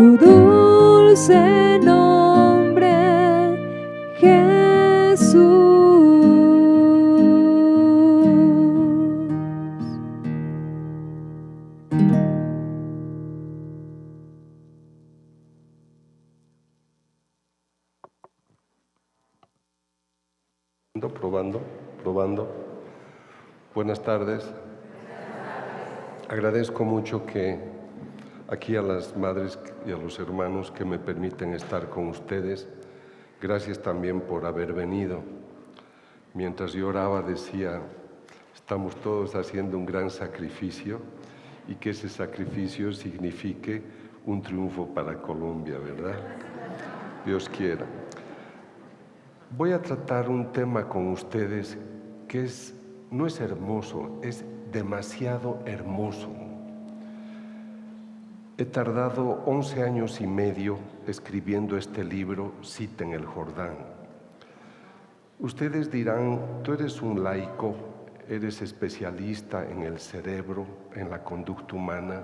tu dulce nombre, Jesús. Probando. Buenas tardes. Agradezco mucho que aquí a las madres y a los hermanos que me permiten estar con ustedes. Gracias también por haber venido. Mientras yo oraba decía, estamos todos haciendo un gran sacrificio y que ese sacrificio signifique un triunfo para Colombia, ¿verdad? Dios quiera. Voy a tratar un tema con ustedes que no es hermoso, es demasiado hermoso. He tardado 11 años y medio escribiendo este libro, Cita en el Jordán. Ustedes dirán, tú eres un laico, eres especialista en el cerebro, en la conducta humana,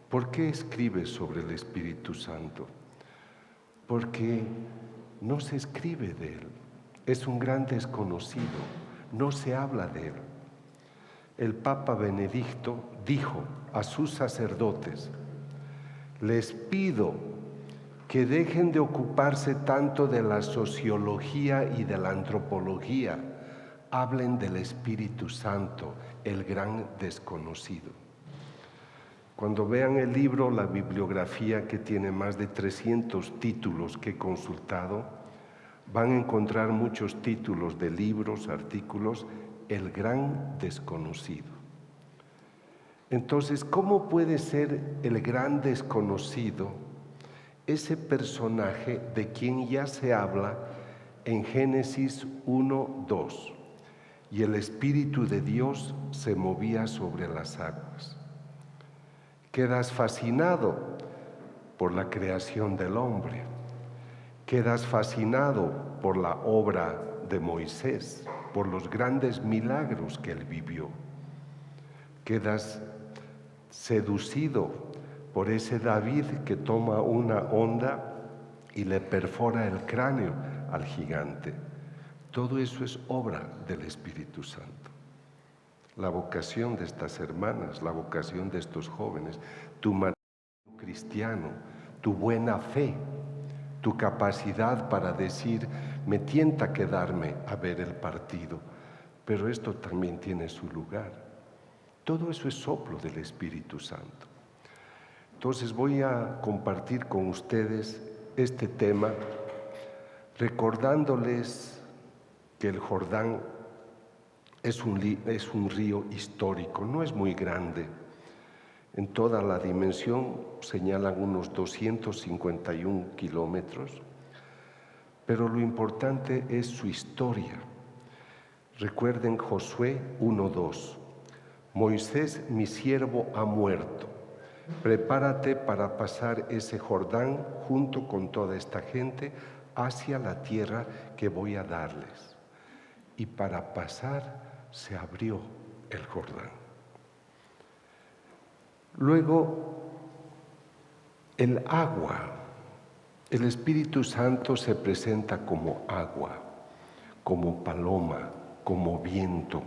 ¿por qué escribes sobre el Espíritu Santo? Porque no se escribe de él, es un gran desconocido, no se habla de él. El Papa Benedicto dijo a sus sacerdotes, les pido que dejen de ocuparse tanto de la sociología y de la antropología, hablen del Espíritu Santo, el gran desconocido. Cuando vean el libro, la bibliografía que tiene más de 300 títulos que he consultado, van a encontrar muchos títulos de libros, artículos, el gran desconocido. Entonces, ¿cómo puede ser el gran desconocido ese personaje de quien ya se habla en Génesis 1:2? Y el Espíritu de Dios se movía sobre las aguas. Quedas fascinado por la creación del hombre. Quedas fascinado por la obra de Moisés, por los grandes milagros que él vivió. Quedas seducido por ese David que toma una honda y le perfora el cráneo al gigante. Todo eso es obra del Espíritu Santo. La vocación de estas hermanas, la vocación de estos jóvenes, tu matrimonio cristiano, tu buena fe, tu capacidad para decir, me tienta quedarme a ver el partido, pero esto también tiene su lugar. Todo eso es soplo del Espíritu Santo. Entonces voy a compartir con ustedes este tema, recordándoles que el Jordán es un río histórico, no es muy grande. En toda la dimensión señalan unos 251 kilómetros, pero lo importante es su historia. Recuerden Josué 1:2. Moisés, mi siervo, ha muerto. Prepárate para pasar ese Jordán junto con toda esta gente hacia la tierra que voy a darles. Y para pasar se abrió el Jordán. Luego, el agua. El Espíritu Santo se presenta como agua, como paloma, como viento,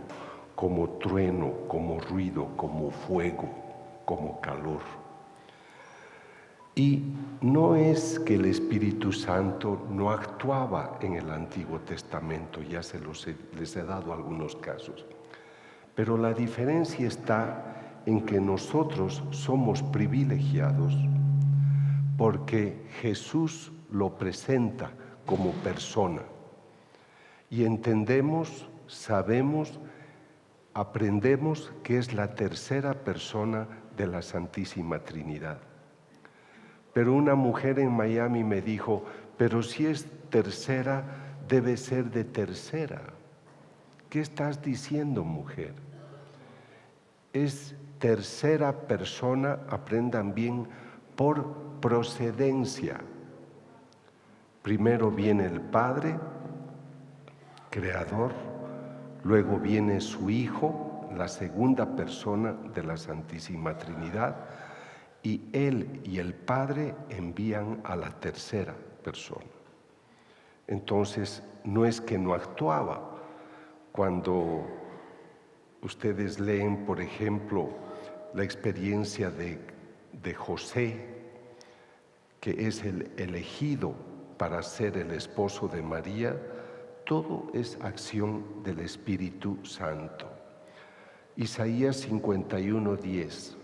como trueno, como ruido, como fuego, como calor. Y no es que el Espíritu Santo no actuaba en el Antiguo Testamento, ya les he dado algunos casos, pero la diferencia está en que nosotros somos privilegiados porque Jesús lo presenta como persona y entendemos, sabemos, aprendemos que es la tercera persona de la Santísima Trinidad. Pero una mujer en Miami me dijo, pero si es tercera, debe ser de tercera. ¿Qué estás diciendo, mujer? Es tercera persona, aprendan bien, por procedencia. Primero viene el Padre, creador, luego viene su Hijo, la segunda persona de la Santísima Trinidad, y Él y el Padre envían a la tercera persona. Entonces, no es que no actuaba. Cuando ustedes leen, por ejemplo, la experiencia de José, que es el elegido para ser el esposo de María, todo es acción del Espíritu Santo. Isaías 51:10.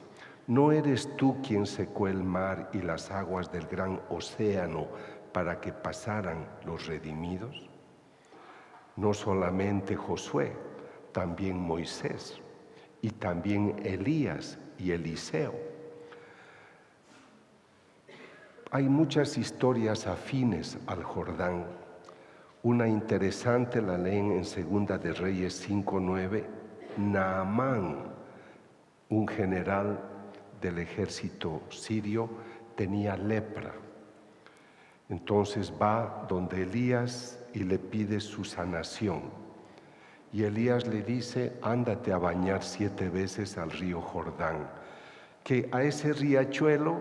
¿No eres tú quien secó el mar y las aguas del gran océano para que pasaran los redimidos? No solamente Josué, también Moisés y también Elías y Eliseo. Hay muchas historias afines al Jordán. Una interesante la leen en Segunda de Reyes 5:9. Naamán, un general del ejército sirio, tenía lepra. Entonces va donde Elías y le pide su sanación. Y Elías le dice: ándate a bañar 7 veces al río Jordán. Que a ese riachuelo,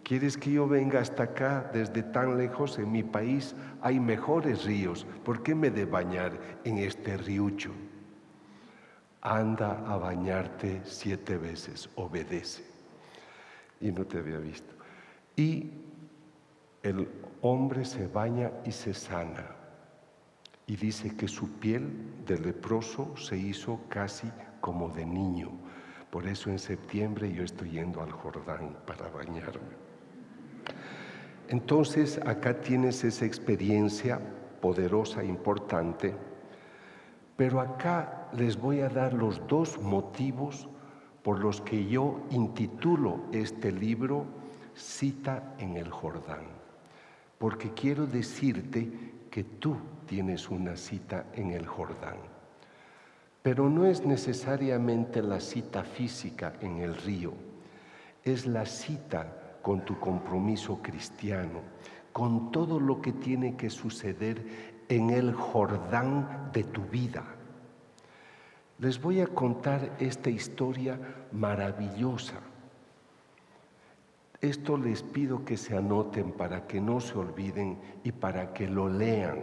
¿quieres que yo venga hasta acá desde tan lejos? En mi país hay mejores ríos. ¿Por qué me he de bañar en este riucho? Anda a bañarte 7 veces, obedece. Y no te había visto. Y el hombre se baña y se sana. Y dice que su piel de leproso se hizo casi como de niño. Por eso en septiembre yo estoy yendo al Jordán para bañarme. Entonces acá tienes esa experiencia poderosa, importante, pero acá les voy a dar los 2 motivos por los que yo intitulo este libro Cita en el Jordán, porque quiero decirte que tú tienes una cita en el Jordán, pero no es necesariamente la cita física en el río, es la cita con tu compromiso cristiano, con todo lo que tiene que suceder en el Jordán de tu vida. Les voy a contar esta historia maravillosa. Esto les pido que se anoten para que no se olviden y para que lo lean,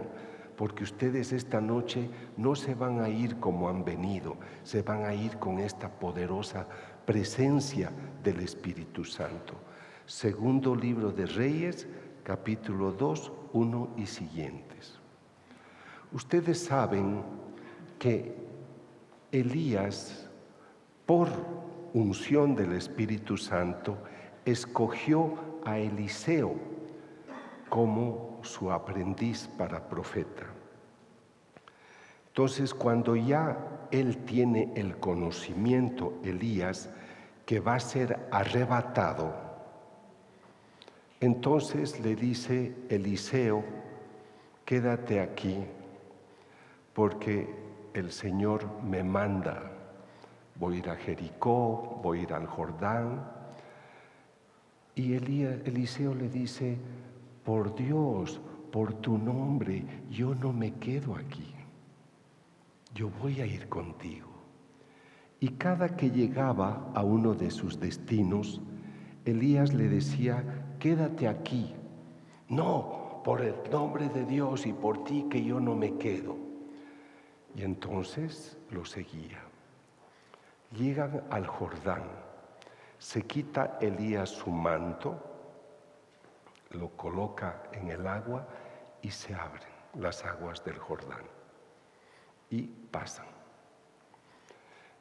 porque ustedes esta noche no se van a ir como han venido, se van a ir con esta poderosa presencia del Espíritu Santo. Segundo libro de Reyes, capítulo 2, 1 y siguientes. Ustedes saben que Elías, por unción del Espíritu Santo, escogió a Eliseo como su aprendiz para profeta. Entonces, cuando ya él tiene el conocimiento, Elías, que va a ser arrebatado, entonces le dice Eliseo: quédate aquí, porque el Señor me manda. Voy a ir a Jericó, voy a ir al Jordán. Y Eliseo le dice: por Dios, por tu nombre, yo no me quedo aquí. Yo voy a ir contigo. Y cada que llegaba a uno de sus destinos, Elías le decía: quédate aquí. No, por el nombre de Dios y por ti, que yo no me quedo. Y entonces lo seguía. Llegan al Jordán. Se quita Elías su manto, lo coloca en el agua y se abren las aguas del Jordán y pasan.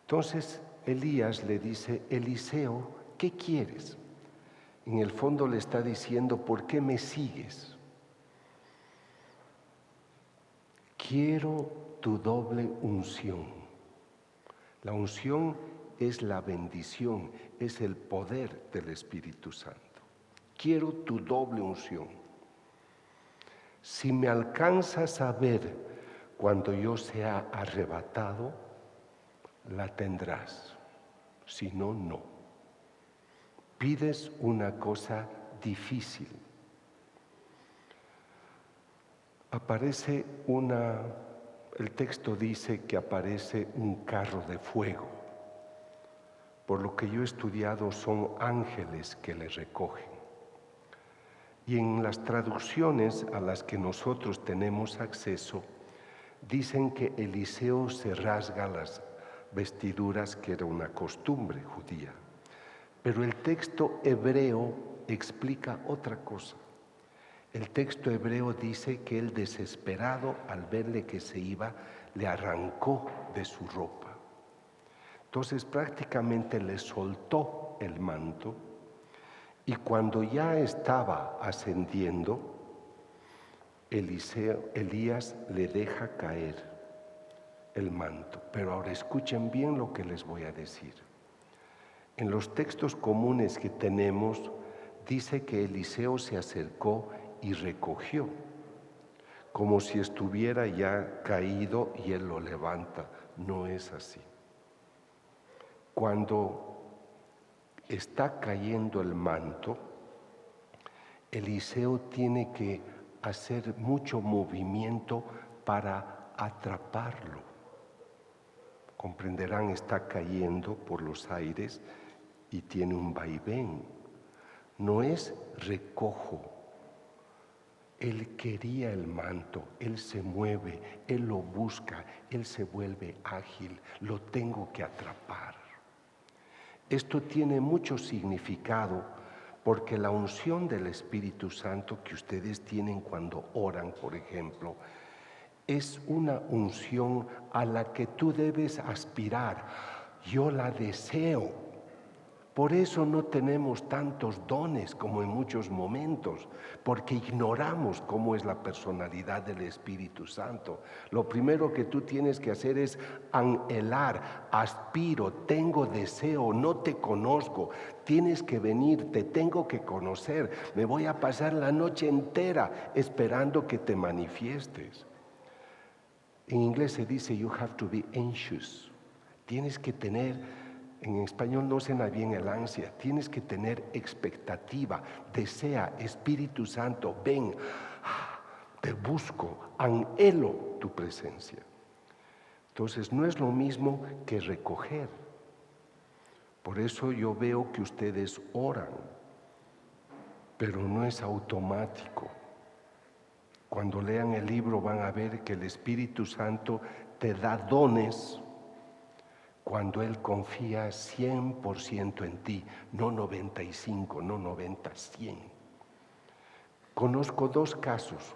Entonces Elías le dice: Eliseo, ¿qué quieres? En el fondo le está diciendo: ¿por qué me sigues? Quiero tu doble unción. La unción es la bendición, es el poder del Espíritu Santo. Quiero tu doble unción. Si me alcanzas a ver cuando yo sea arrebatado, la tendrás. Si no, no. Pides una cosa difícil. Aparece el texto dice que aparece un carro de fuego, por lo que yo he estudiado, son ángeles que le recogen. Y en las traducciones a las que nosotros tenemos acceso, dicen que Eliseo se rasga las vestiduras, que era una costumbre judía. Pero el texto hebreo explica otra cosa. El texto hebreo dice que él, desesperado al verle que se iba, le arrancó de su ropa. Entonces prácticamente le soltó el manto, y cuando ya estaba ascendiendo, Elías le deja caer el manto. Pero ahora escuchen bien lo que les voy a decir. En los textos comunes que tenemos, dice que Eliseo se acercó y recogió, como si estuviera ya caído y él lo levanta. No es así. Cuando está cayendo el manto, Eliseo tiene que hacer mucho movimiento para atraparlo. Comprenderán, está cayendo por los aires y tiene un vaivén. No es recojo. Él quería el manto, él se mueve, él lo busca, él se vuelve ágil, lo tengo que atrapar. Esto tiene mucho significado, porque la unción del Espíritu Santo que ustedes tienen cuando oran, por ejemplo, es una unción a la que tú debes aspirar. Yo la deseo. Por eso no tenemos tantos dones como en muchos momentos, porque ignoramos cómo es la personalidad del Espíritu Santo. Lo primero que tú tienes que hacer es anhelar, aspiro, tengo deseo, no te conozco, tienes que venir, te tengo que conocer, me voy a pasar la noche entera esperando que te manifiestes. En inglés se dice you have to be anxious, tienes que tener. En español no suena bien el ansia, tienes que tener expectativa, desea, Espíritu Santo, ven, te busco, anhelo tu presencia. Entonces no es lo mismo que recoger. Por eso yo veo que ustedes oran, pero no es automático. Cuando lean el libro van a ver que el Espíritu Santo te da dones cuando Él confía 100% en ti, no 95, no 90, 100. Conozco dos casos,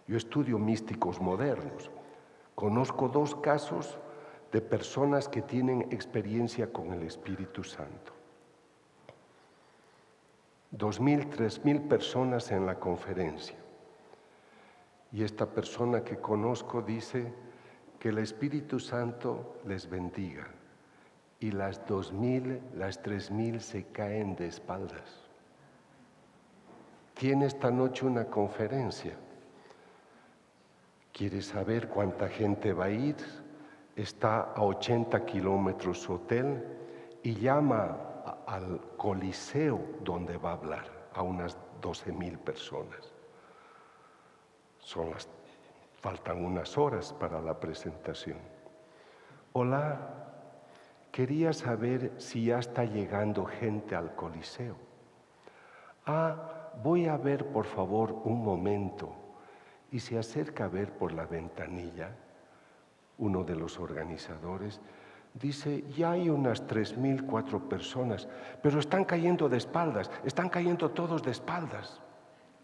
yo estudio místicos modernos, conozco dos casos de personas que tienen experiencia con el Espíritu Santo. 2,000, 3,000 personas en la conferencia. Y esta persona que conozco dice que el Espíritu Santo les bendiga. Y las 2,000, las 3,000 se caen de espaldas. Tiene esta noche una conferencia. ¿Quiere saber cuánta gente va a ir? Está a 80 kilómetros su hotel y llama al Coliseo donde va a hablar, a unas 12,000 personas. Faltan unas horas para la presentación. Hola. Quería saber si ya está llegando gente al Coliseo. Voy a ver por favor un momento. Y se acerca a ver por la ventanilla. Uno de los organizadores dice, ya hay unas 3,000, 4 personas, pero están cayendo de espaldas, están cayendo todos de espaldas,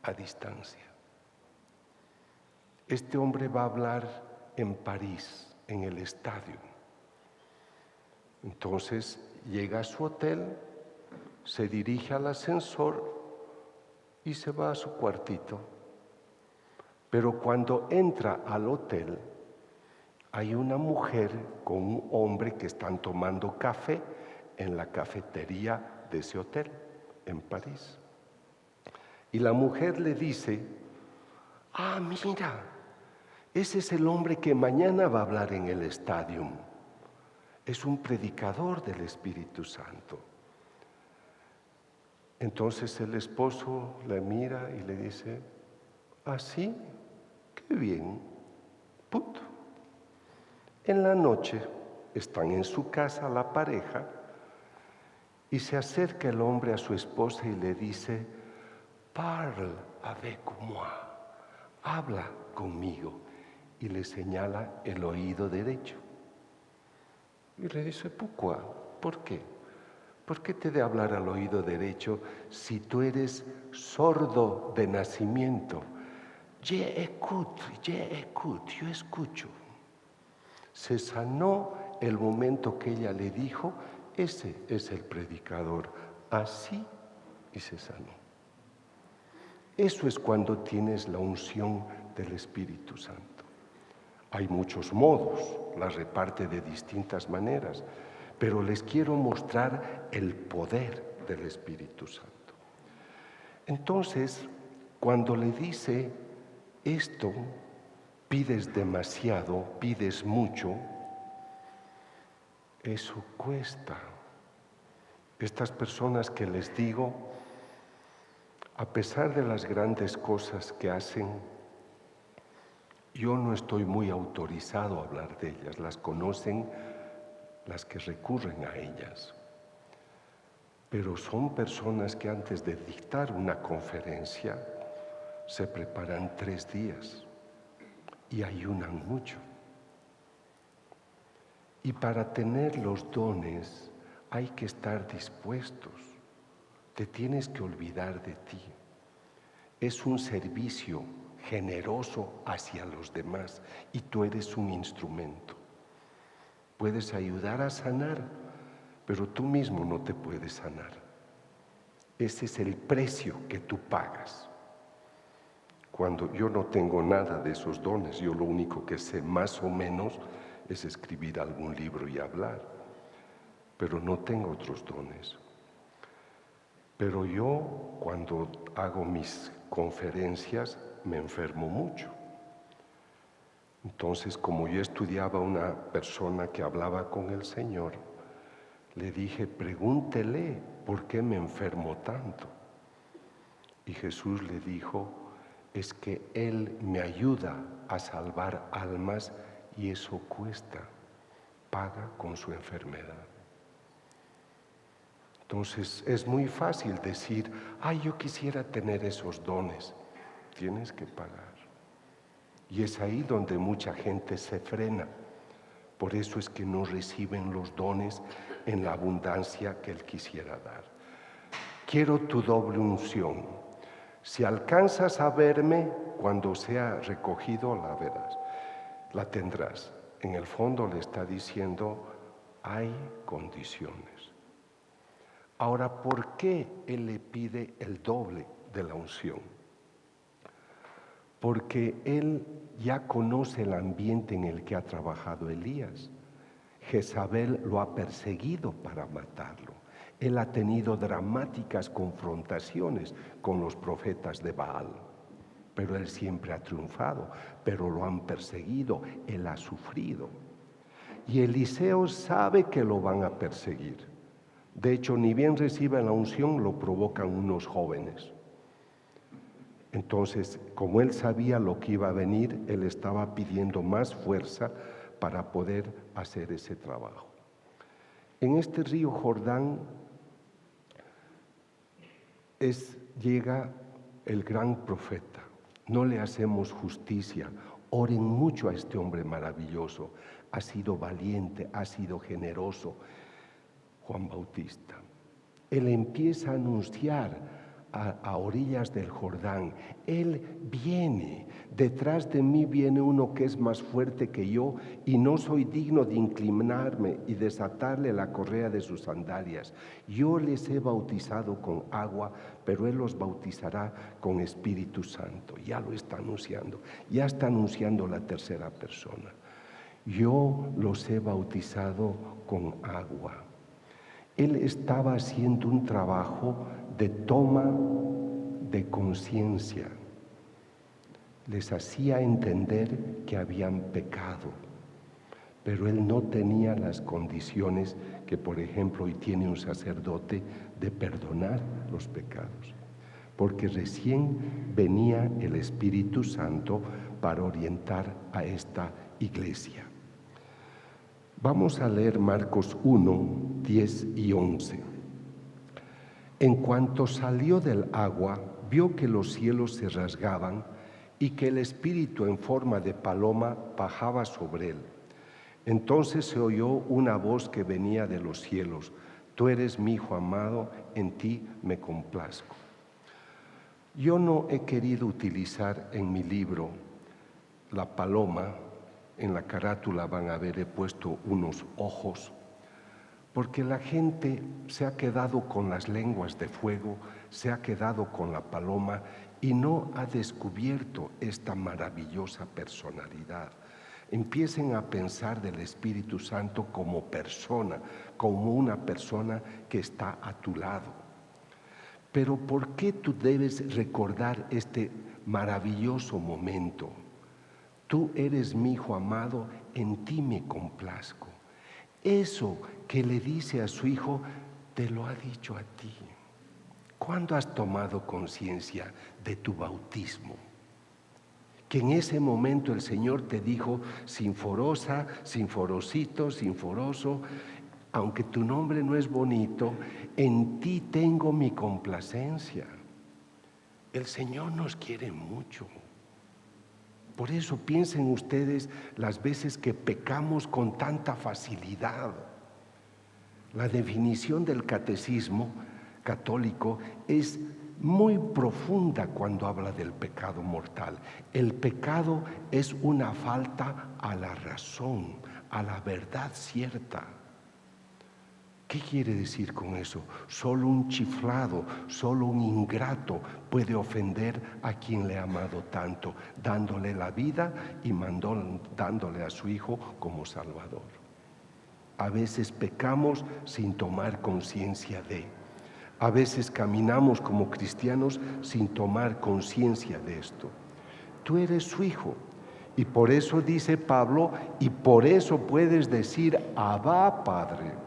a distancia. Este hombre va a hablar en París, en el estadio. Entonces llega a su hotel, se dirige al ascensor y se va a su cuartito. Pero cuando entra al hotel, hay una mujer con un hombre que están tomando café en la cafetería de ese hotel, en París. Y la mujer le dice, mira, ese es el hombre que mañana va a hablar en el estadio. Es un predicador del Espíritu Santo. Entonces el esposo la mira y le dice, ¿sí? Qué bien. Punto. En la noche están en su casa la pareja Y se acerca el hombre a su esposa y le dice, parle avec moi, habla conmigo. Y le señala el oído derecho. Y le dice, pourquoi? ¿Por qué? ¿Por qué te he de hablar al oído derecho si tú eres sordo de nacimiento? J'écoute, yo escucho. Se sanó el momento que ella le dijo, ese es el predicador, así, y se sanó. Eso es cuando tienes la unción del Espíritu Santo. Hay muchos modos, la reparte de distintas maneras, pero les quiero mostrar el poder del Espíritu Santo. Entonces, cuando le dice esto, pides demasiado, pides mucho, eso cuesta. Estas personas que les digo, a pesar de las grandes cosas que hacen, yo no estoy muy autorizado a hablar de ellas, las conocen las que recurren a ellas. Pero son personas que antes de dictar una conferencia se preparan 3 días y ayunan mucho. Y para tener los dones hay que estar dispuestos. Te tienes que olvidar de ti. Es un servicio generoso hacia los demás y tú eres un instrumento. Puedes ayudar a sanar, pero tú mismo no te puedes sanar. Ese es el precio que tú pagas. Cuando yo no tengo nada de esos dones, yo lo único que sé más o menos es escribir algún libro y hablar, pero no tengo otros dones. Pero yo, cuando hago mis conferencias, me enfermo mucho. Entonces, como yo estudiaba a una persona que hablaba con el Señor, le dije, pregúntele por qué me enfermo tanto. Y Jesús le dijo, es que Él me ayuda a salvar almas y eso cuesta, paga con su enfermedad. Entonces es muy fácil decir, yo quisiera tener esos dones. Tienes que pagar. Y es ahí donde mucha gente se frena. Por eso es que no reciben los dones en la abundancia que Él quisiera dar. Quiero tu doble unción. Si alcanzas a verme, cuando sea recogido la verás, la tendrás. En el fondo le está diciendo, hay condiciones. Ahora, ¿por qué Él le pide el doble de la unción? Porque Él ya conoce el ambiente en el que ha trabajado Elías. Jezabel lo ha perseguido para matarlo. Él ha tenido dramáticas confrontaciones con los profetas de Baal, pero él siempre ha triunfado, pero lo han perseguido, él ha sufrido. Y Eliseo sabe que lo van a perseguir. De hecho, ni bien recibe la unción, lo provocan unos jóvenes. Entonces, como él sabía lo que iba a venir, él estaba pidiendo más fuerza para poder hacer ese trabajo. En este río Jordán llega el gran profeta. No le hacemos justicia. Oren mucho a este hombre maravilloso. Ha sido valiente, ha sido generoso. Juan Bautista. Él empieza a anunciar a orillas del Jordán, Él viene, detrás de mí viene uno que es más fuerte que yo y no soy digno de inclinarme y desatarle la correa de sus sandalias. Yo les he bautizado con agua, pero Él los bautizará con Espíritu Santo. Ya lo está anunciando, ya está anunciando la tercera persona. Yo los he bautizado con agua. Él estaba haciendo un trabajo de toma de conciencia. Les hacía entender que habían pecado, pero él no tenía las condiciones que, por ejemplo, hoy tiene un sacerdote de perdonar los pecados, porque recién venía el Espíritu Santo para orientar a esta iglesia. Vamos a leer Marcos 1, 10 y 11. En cuanto salió del agua, vio que los cielos se rasgaban y que el Espíritu en forma de paloma bajaba sobre él. Entonces se oyó una voz que venía de los cielos: Tú eres mi Hijo amado, en ti me complazco. Yo no he querido utilizar en mi libro la paloma. En la carátula van a ver, he puesto unos ojos, porque la gente se ha quedado con las lenguas de fuego, se ha quedado con la paloma y no ha descubierto esta maravillosa personalidad. Empiecen a pensar del Espíritu Santo como persona, como una persona que está a tu lado. Pero ¿por qué tú debes recordar este maravilloso momento? Tú eres mi Hijo amado, en ti me complazco. Eso que le dice a su hijo, te lo ha dicho a ti. ¿Cuándo has tomado conciencia de tu bautismo? Que en ese momento el Señor te dijo, Sinforosa, Sinforosito, Sinforoso, aunque tu nombre no es bonito, en ti tengo mi complacencia. El Señor nos quiere mucho. Por eso piensen ustedes las veces que pecamos con tanta facilidad. La definición del catecismo católico es muy profunda cuando habla del pecado mortal. El pecado es una falta a la razón, a la verdad cierta. ¿Qué quiere decir con eso? Solo un chiflado, solo un ingrato puede ofender a quien le ha amado tanto, dándole la vida y dándole a su Hijo como Salvador. A veces pecamos sin tomar conciencia de. A veces caminamos como cristianos sin tomar conciencia de esto. Tú eres su Hijo. Y por eso dice Pablo, y por eso puedes decir, Abba, Padre.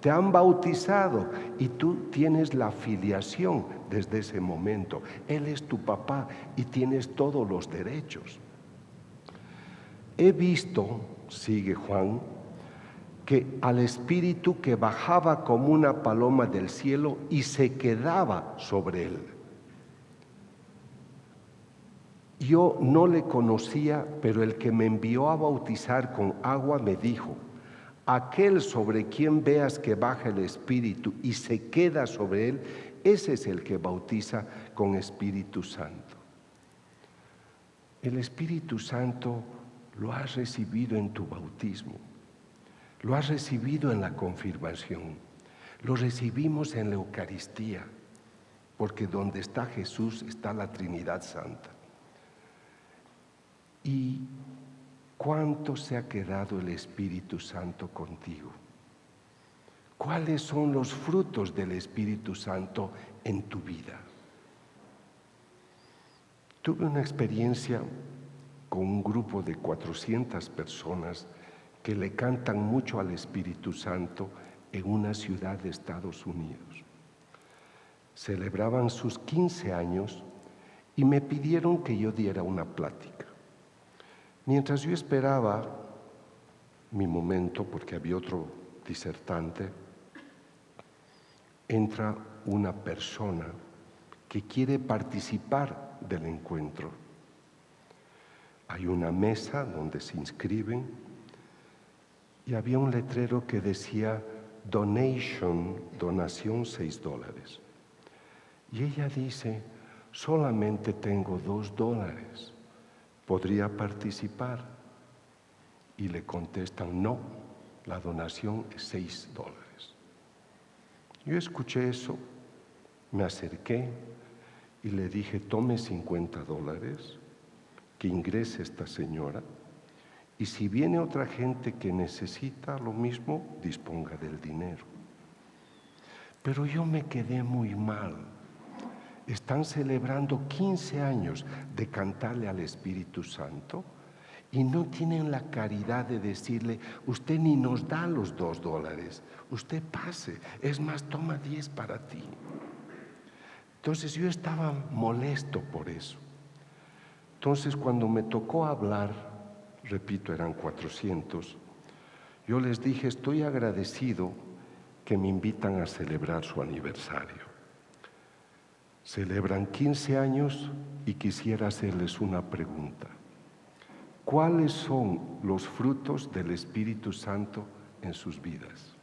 Te han bautizado y tú tienes la filiación desde ese momento. Él es tu papá y tienes todos los derechos. He visto, sigue Juan, que al Espíritu que bajaba como una paloma del cielo y se quedaba sobre él. Yo no le conocía, pero el que me envió a bautizar con agua me dijo: aquel sobre quien veas que baja el Espíritu y se queda sobre él, ese es el que bautiza con Espíritu Santo. El Espíritu Santo lo has recibido en tu bautismo, lo has recibido en la confirmación, lo recibimos en la Eucaristía, porque donde está Jesús está la Trinidad Santa. ¿Y cuánto se ha quedado el Espíritu Santo contigo? ¿Cuáles son los frutos del Espíritu Santo en tu vida? Tuve una experiencia con un grupo de 400 personas que le cantan mucho al Espíritu Santo en una ciudad de Estados Unidos. Celebraban sus 15 años y me pidieron que yo diera una plática. Mientras yo esperaba mi momento, porque había otro disertante, entra una persona que quiere participar del encuentro. Hay una mesa donde se inscriben y había un letrero que decía donation, donación $6. Y ella dice, solamente tengo $2. ¿Podría participar? Y le contestan, no, la donación es $6. Yo escuché eso, me acerqué y le dije, tome $50, que ingrese esta señora, y si viene otra gente que necesita lo mismo, disponga del dinero. Pero yo me quedé muy mal. Están celebrando 15 años de cantarle al Espíritu Santo y no tienen la caridad de decirle, usted ni nos da los $2, usted pase, es más, toma 10 para ti. Entonces yo estaba molesto por eso. Entonces cuando me tocó hablar, repito, eran 400, yo les dije, estoy agradecido que me invitan a celebrar su aniversario. Celebran 15 años y quisiera hacerles una pregunta. ¿Cuáles son los frutos del Espíritu Santo en sus vidas?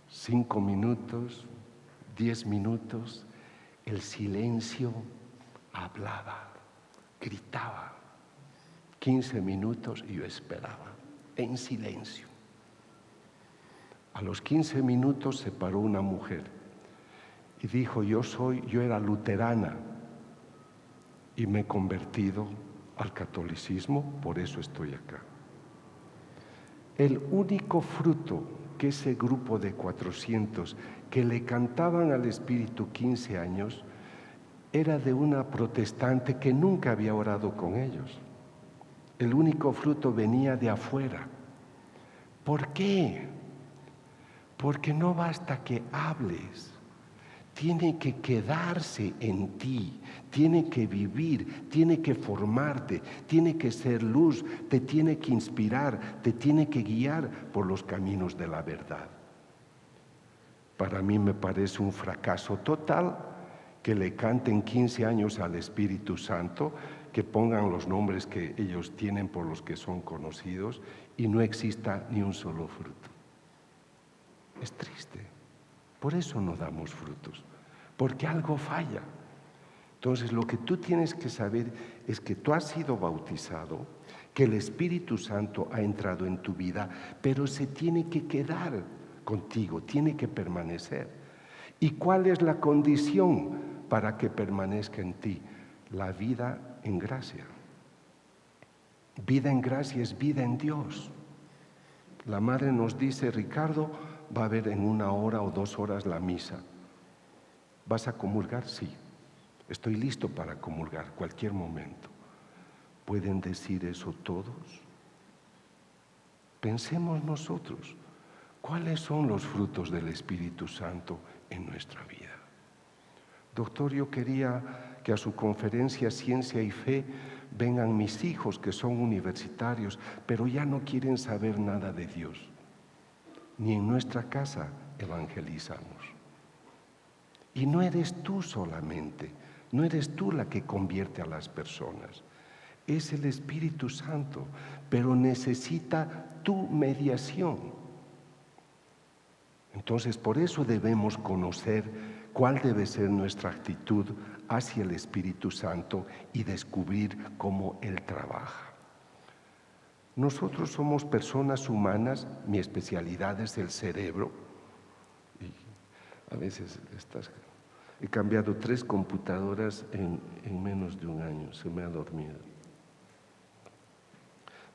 5 minutos, 10 minutos, el silencio hablaba, gritaba. 15 minutos y yo esperaba, en silencio. A los 15 minutos se paró una mujer y dijo, yo era luterana y me he convertido al catolicismo, por eso estoy acá. El único fruto que ese grupo de 400 que le cantaban al Espíritu 15 años era de una protestante que nunca había orado con ellos. El único fruto venía de afuera. ¿Por qué? Porque no basta que hables. Tiene que quedarse en ti, tiene que vivir, tiene que formarte, tiene que ser luz, te tiene que inspirar, te tiene que guiar por los caminos de la verdad. Para mí me parece un fracaso total que le canten 15 años al Espíritu Santo, que pongan los nombres que ellos tienen por los que son conocidos y no exista ni un solo fruto. Es triste. Por eso no damos frutos, porque algo falla. Entonces, lo que tú tienes que saber es que tú has sido bautizado, que el Espíritu Santo ha entrado en tu vida, pero se tiene que quedar contigo, tiene que permanecer. ¿Y cuál es la condición para que permanezca en ti? La vida en gracia. Vida en gracia es vida en Dios. La madre nos dice, Ricardo, va a haber en 1 hora o 2 horas la misa. ¿Vas a comulgar? Sí. Estoy listo para comulgar, cualquier momento. ¿Pueden decir eso todos? Pensemos nosotros, ¿cuáles son los frutos del Espíritu Santo en nuestra vida? Doctor, yo quería que a su conferencia Ciencia y Fe vengan mis hijos que son universitarios, pero ya no quieren saber nada de Dios. Ni en nuestra casa evangelizamos. Y no eres tú solamente, no eres tú la que convierte a las personas. Es el Espíritu Santo, pero necesita tu mediación. Entonces, por eso debemos conocer cuál debe ser nuestra actitud hacia el Espíritu Santo y descubrir cómo Él trabaja. Nosotros somos personas humanas, mi especialidad es el cerebro. Y a veces he cambiado 3 computadoras en menos de 1 año, se me ha dormido.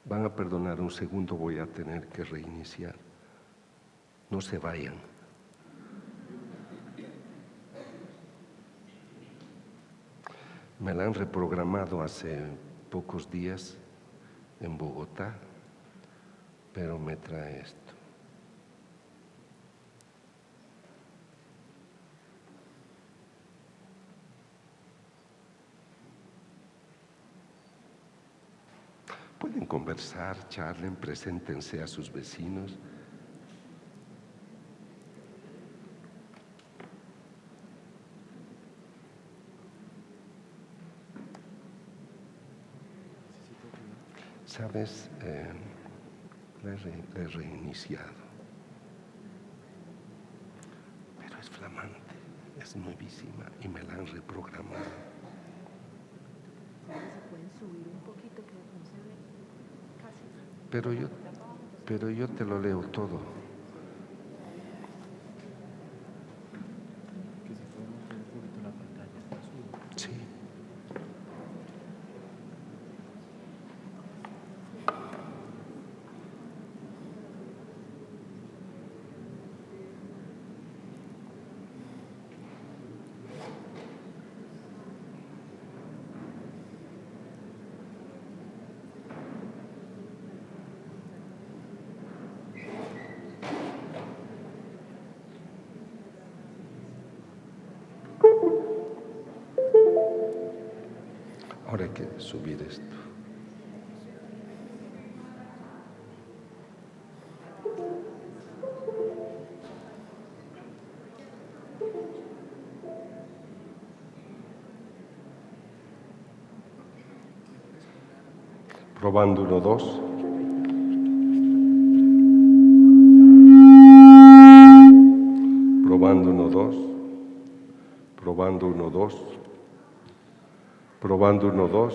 Van a perdonar un segundo, voy a tener que reiniciar. No se vayan. Me la han reprogramado hace pocos días en Bogotá, pero me trae esto. Pueden conversar, charlen, preséntense a sus vecinos. ¿Sabes? Le he reiniciado. Pero es flamante, es nuevísima y me la han reprogramado. Se pueden subir un poquito, que no se ve casi. Pero yo te lo leo todo. Que si podemos ver un poquito la pantalla. Sí. Ahora hay que subir esto. Probando 1, 2. Probando 1, 2. Probando 1, 2. Probando 1, 2.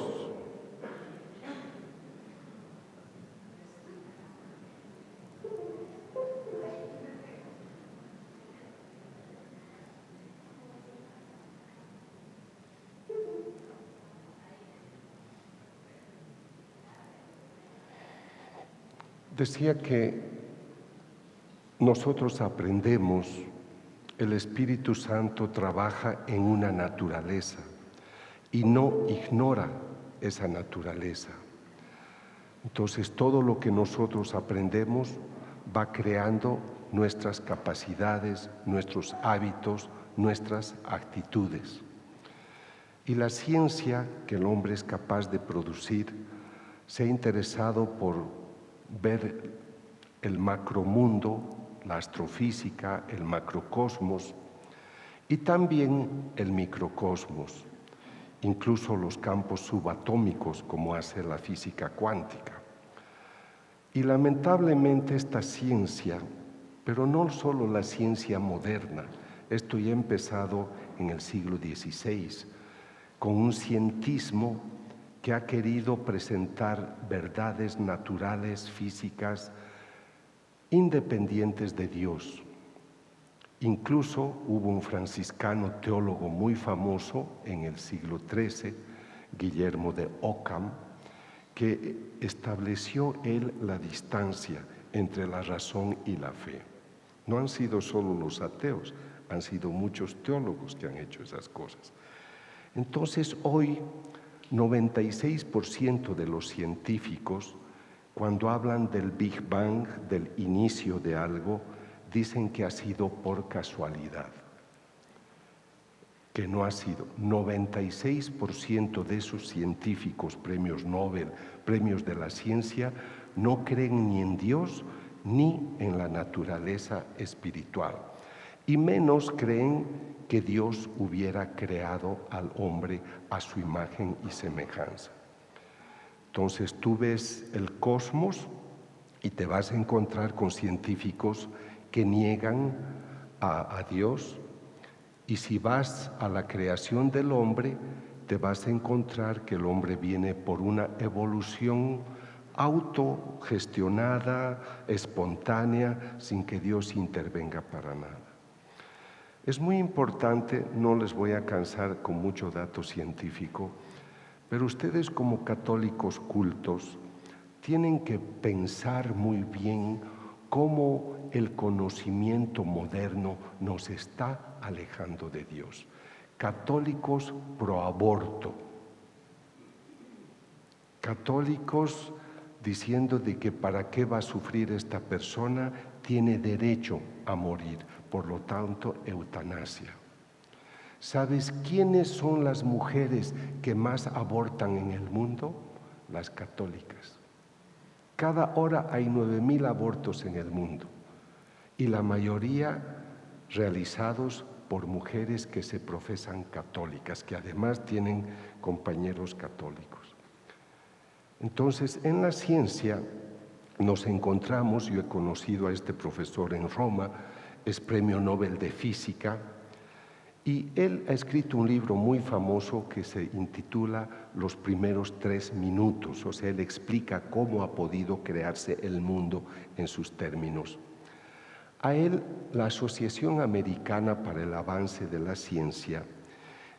Decía que nosotros aprendemos, el Espíritu Santo trabaja en una naturaleza y no ignora esa naturaleza. Entonces todo lo que nosotros aprendemos va creando nuestras capacidades, nuestros hábitos, nuestras actitudes. Y la ciencia que el hombre es capaz de producir se ha interesado por ver el macromundo, la astrofísica, el macrocosmos y también el microcosmos, incluso los campos subatómicos como hace la física cuántica. Y lamentablemente esta ciencia, pero no solo la ciencia moderna, esto ya ha empezado en el siglo XVI, con un cientismo que ha querido presentar verdades naturales, físicas, independientes de Dios. Incluso hubo un franciscano teólogo muy famoso en el siglo XIII, Guillermo de Ockham, que estableció él la distancia entre la razón y la fe. No han sido solo los ateos, han sido muchos teólogos que han hecho esas cosas. Entonces hoy 96% de los científicos, cuando hablan del Big Bang, del inicio de algo, dicen que ha sido por casualidad, que no ha sido. 96% de esos científicos, premios Nobel, premios de la ciencia, no creen ni en Dios ni en la naturaleza espiritual, y menos creen que Dios hubiera creado al hombre a su imagen y semejanza. Entonces tú ves el cosmos y te vas a encontrar con científicos que niegan a Dios, y si vas a la creación del hombre, te vas a encontrar que el hombre viene por una evolución autogestionada, espontánea, sin que Dios intervenga para nada. Es muy importante, no les voy a cansar con mucho dato científico, pero ustedes como católicos cultos tienen que pensar muy bien cómo el conocimiento moderno nos está alejando de Dios. Católicos pro aborto, católicos diciendo de que para qué va a sufrir esta persona, tiene derecho a morir, por lo tanto, eutanasia. ¿Sabes quiénes son las mujeres que más abortan en el mundo? Las católicas. Cada hora hay 9.000 abortos en el mundo, y la mayoría realizados por mujeres que se profesan católicas, que además tienen compañeros católicos. Entonces, en la ciencia nos encontramos, yo he conocido a este profesor en Roma, es premio Nobel de Física, y él ha escrito un libro muy famoso que se intitula Los primeros 3 minutos, o sea, él explica cómo ha podido crearse el mundo en sus términos. A él, la Asociación Americana para el Avance de la Ciencia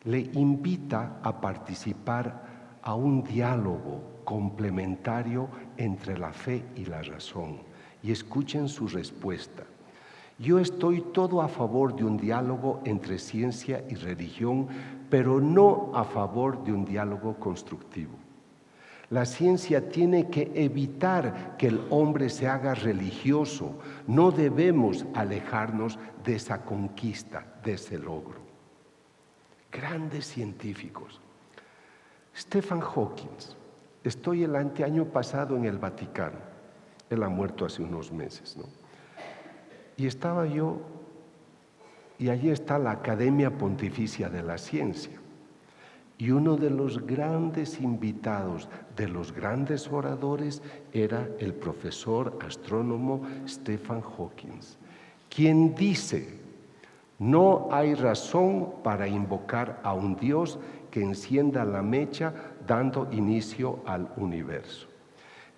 le invita a participar a un diálogo complementario entre la fe y la razón. Y escuchen su respuesta. Yo estoy todo a favor de un diálogo entre ciencia y religión, pero no a favor de un diálogo constructivo. La ciencia tiene que evitar que el hombre se haga religioso. No debemos alejarnos de esa conquista, de ese logro. Grandes científicos. Stephen Hawking, estoy el anteaño pasado en el Vaticano. Él ha muerto hace unos meses, ¿no? Y estaba yo, y allí está la Academia Pontificia de la Ciencia. Y uno de los grandes invitados, de los grandes oradores, era el profesor astrónomo Stephen Hawking, quien dice: no hay razón para invocar a un Dios que encienda la mecha dando inicio al universo.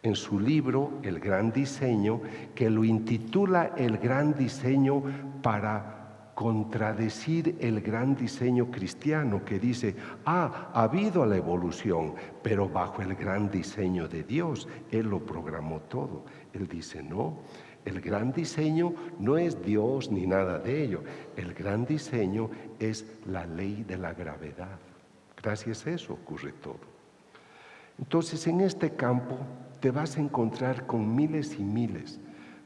En su libro El Gran Diseño, que lo intitula El Gran Diseño para contradecir el gran diseño cristiano, que dice: ha habido la evolución, pero bajo el gran diseño de Dios. Él lo programó todo. Él dice: no, el gran diseño no es Dios ni nada de ello. El gran diseño es la ley de la gravedad. Gracias a eso ocurre todo. Entonces, en este campo te vas a encontrar con miles y miles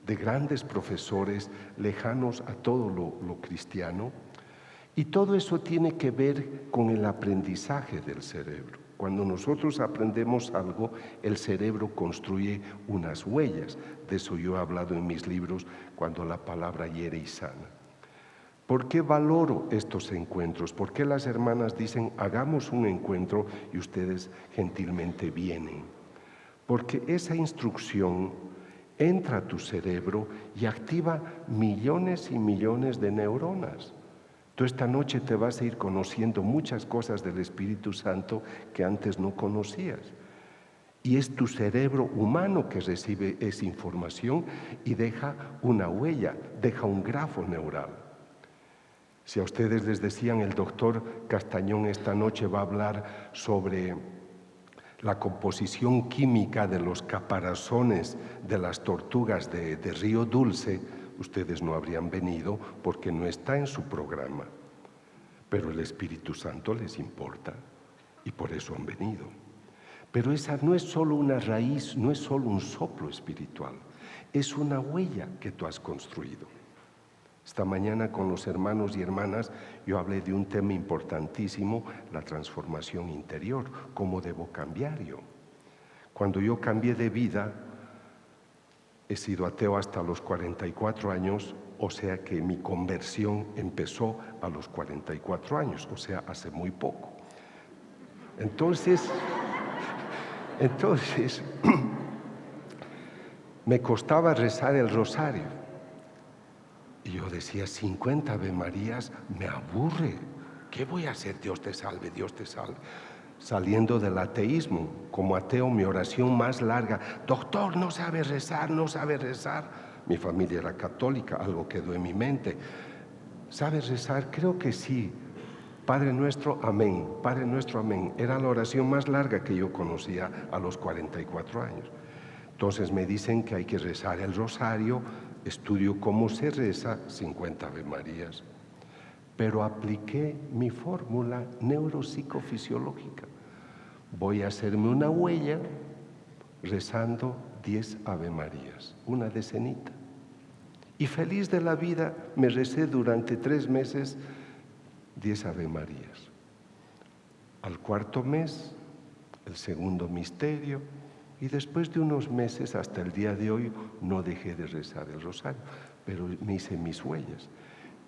de grandes profesores lejanos a todo lo cristiano, y todo eso tiene que ver con el aprendizaje del cerebro. Cuando nosotros aprendemos algo, el cerebro construye unas huellas. De eso yo he hablado en mis libros, Cuando la palabra hiere y sana. ¿Por qué valoro estos encuentros? ¿Por qué las hermanas dicen: hagamos un encuentro, y ustedes gentilmente vienen? Porque esa instrucción entra a tu cerebro y activa millones y millones de neuronas. Tú esta noche te vas a ir conociendo muchas cosas del Espíritu Santo que antes no conocías. Y es tu cerebro humano que recibe esa información y deja una huella, deja un grafo neural. Si a ustedes les decían: el doctor Castañón esta noche va a hablar sobre la composición química de los caparazones de las tortugas de Río Dulce, ustedes no habrían venido porque no está en su programa. Pero el Espíritu Santo les importa y por eso han venido. Pero esa no es solo una raíz, no es solo un soplo espiritual, es una huella que tú has construido. Esta mañana con los hermanos y hermanas yo hablé de un tema importantísimo: la transformación interior, cómo debo cambiar yo. Cuando yo cambié de vida, he sido ateo hasta los 44 años, o sea que mi conversión empezó a los 44 años, o sea, hace muy poco. Entonces me costaba rezar el rosario. Y yo decía: 50 Ave Marías me aburre. ¿Qué voy a hacer? Dios te salve, Dios te salve. Saliendo del ateísmo, como ateo, mi oración más larga: doctor, no sabe rezar, no sabe rezar. Mi familia era católica, algo quedó en mi mente. ¿Sabe rezar? Creo que sí. Padre nuestro, amén. Padre nuestro, amén. Era la oración más larga que yo conocía a los 44 años. Entonces me dicen que hay que rezar el rosario. Estudio cómo se reza, 50 Ave Marías. Pero apliqué mi fórmula neuropsicofisiológica. Voy a hacerme una huella rezando 10 Ave Marías, una decenita. Y feliz de la vida me recé durante 3 meses 10 Ave Marías. Al cuarto mes, el segundo misterio, y después de unos meses, hasta el día de hoy, no dejé de rezar el rosario, pero me hice mis huellas.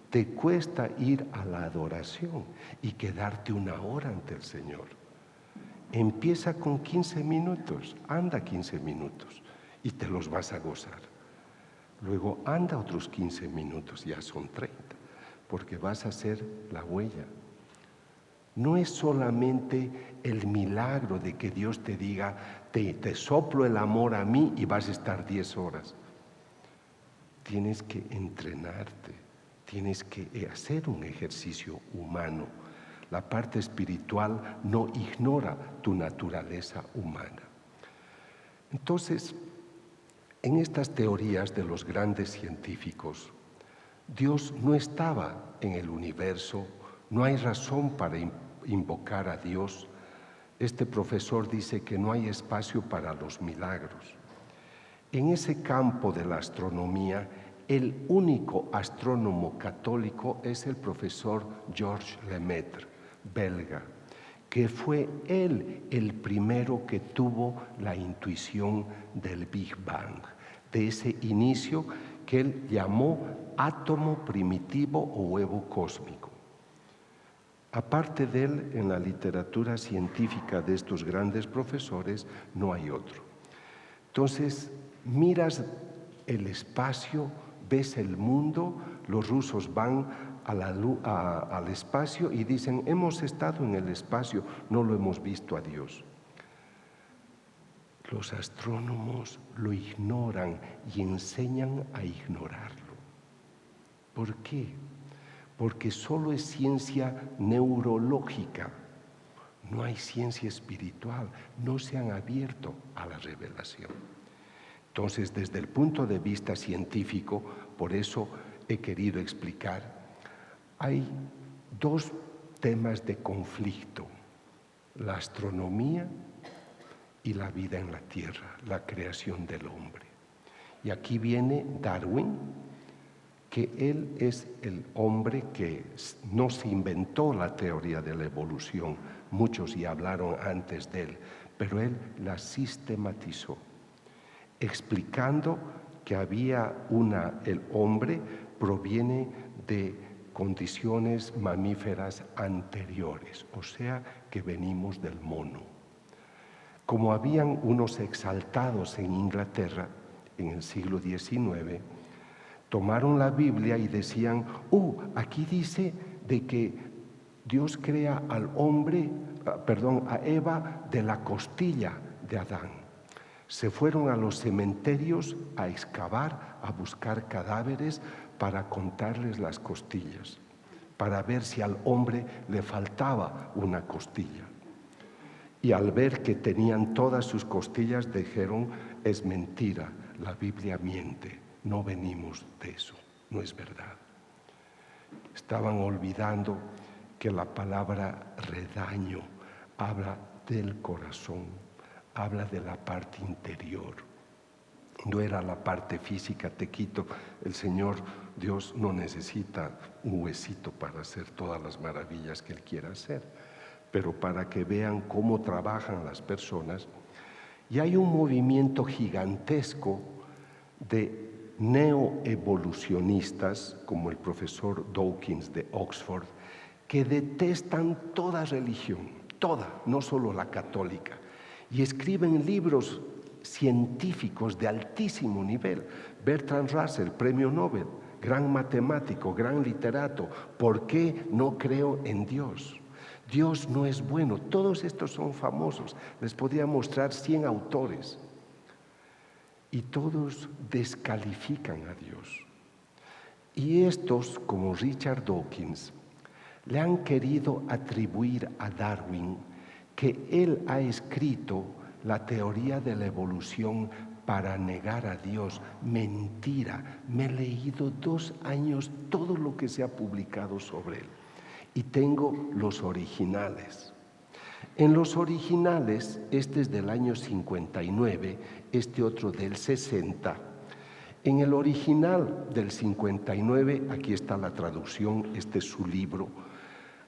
Te cuesta ir a la adoración y quedarte una hora ante el Señor. Empieza con 15 minutos, anda 15 minutos y te los vas a gozar. Luego anda otros 15 minutos, ya son 30, porque vas a hacer la huella. No es solamente el milagro de que Dios te diga: te soplo el amor a mí y vas a estar 10 horas. Tienes que entrenarte, tienes que hacer un ejercicio humano. La parte espiritual no ignora tu naturaleza humana. Entonces, en estas teorías de los grandes científicos, Dios no estaba en el universo, no hay razón para invocar a Dios. Este profesor dice que no hay espacio para los milagros. En ese campo de la astronomía, el único astrónomo católico es el profesor Georges Lemaitre, belga, que fue él el primero que tuvo la intuición del Big Bang, de ese inicio que él llamó átomo primitivo o huevo cósmico. Aparte de él, en la literatura científica de estos grandes profesores, no hay otro. Entonces, miras el espacio, ves el mundo, los rusos van al espacio y dicen, hemos estado en el espacio, no lo hemos visto a Dios. Los astrónomos lo ignoran y enseñan a ignorarlo. ¿Por qué? Porque solo es ciencia neurológica, no hay ciencia espiritual, no se han abierto a la revelación. Entonces, desde el punto de vista científico, por eso he querido explicar, hay dos temas de conflicto: la astronomía y la vida en la tierra, la creación del hombre. Y aquí viene Darwin, que él es el hombre que no se inventó la teoría de la evolución, muchos ya hablaron antes de él, pero él la sistematizó, explicando que el hombre proviene de condiciones mamíferas anteriores, o sea, que venimos del mono. Como habían unos exaltados en Inglaterra en el siglo XIX, tomaron la Biblia y decían, aquí dice de que Dios crea a Eva de la costilla de Adán. Se fueron a los cementerios a excavar, a buscar cadáveres para contarles las costillas, para ver si al hombre le faltaba una costilla. Y al ver que tenían todas sus costillas, dijeron, es mentira, la Biblia miente, no venimos de eso, no es verdad. Estaban olvidando que la palabra redaño habla del corazón, habla de la parte interior. No era la parte física, te quito. El Señor Dios no necesita un huesito para hacer todas las maravillas que Él quiera hacer, pero para que vean cómo trabajan las personas. Y hay un movimiento gigantesco de neoevolucionistas, como el profesor Dawkins de Oxford, que detestan toda religión, toda, no solo la católica, y escriben libros científicos de altísimo nivel. Bertrand Russell, premio Nobel, gran matemático, gran literato. ¿Por qué no creo en Dios? Dios no es bueno. Todos estos son famosos. Les podría mostrar 100 autores. Y todos descalifican a Dios. Y estos, como Richard Dawkins, le han querido atribuir a Darwin que él ha escrito la teoría de la evolución para negar a Dios. Mentira, me he leído 2 años todo lo que se ha publicado sobre él y tengo los originales. En los originales, este es del año 59, este otro del 60. En el original del 59, aquí está la traducción, este es su libro.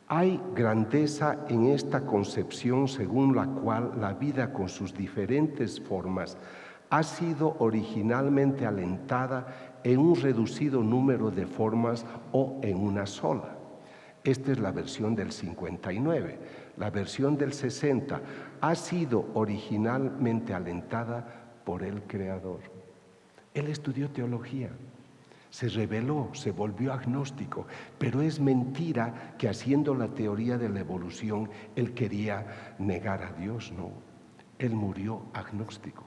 Hay grandeza en esta concepción según la cual la vida con sus diferentes formas ha sido originalmente alentada en un reducido número de formas o en una sola. Esta es la versión del 59. La versión del 60 ha sido originalmente alentada por el Creador. Él estudió teología, se rebeló, se volvió agnóstico, pero es mentira que haciendo la teoría de la evolución él quería negar a Dios, no. Él murió agnóstico,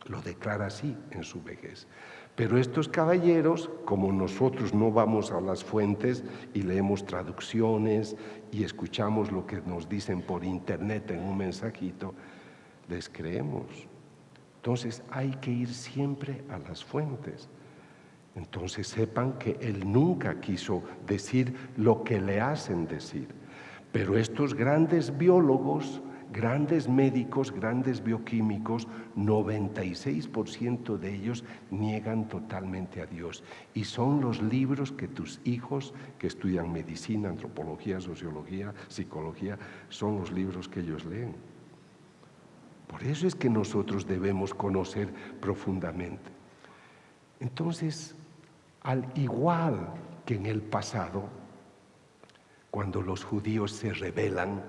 lo declara así en su vejez. Pero estos caballeros, como nosotros no vamos a las fuentes y leemos traducciones y escuchamos lo que nos dicen por internet en un mensajito, les creemos. Entonces hay que ir siempre a las fuentes. Entonces sepan que él nunca quiso decir lo que le hacen decir. Pero estos grandes biólogos, grandes médicos, grandes bioquímicos, 96% de ellos niegan totalmente a Dios. Y son los libros que tus hijos que estudian medicina, antropología, sociología, psicología, son los libros que ellos leen. Por eso es que nosotros debemos conocer profundamente. Entonces, al igual que en el pasado, Cuando los judíos se rebelan,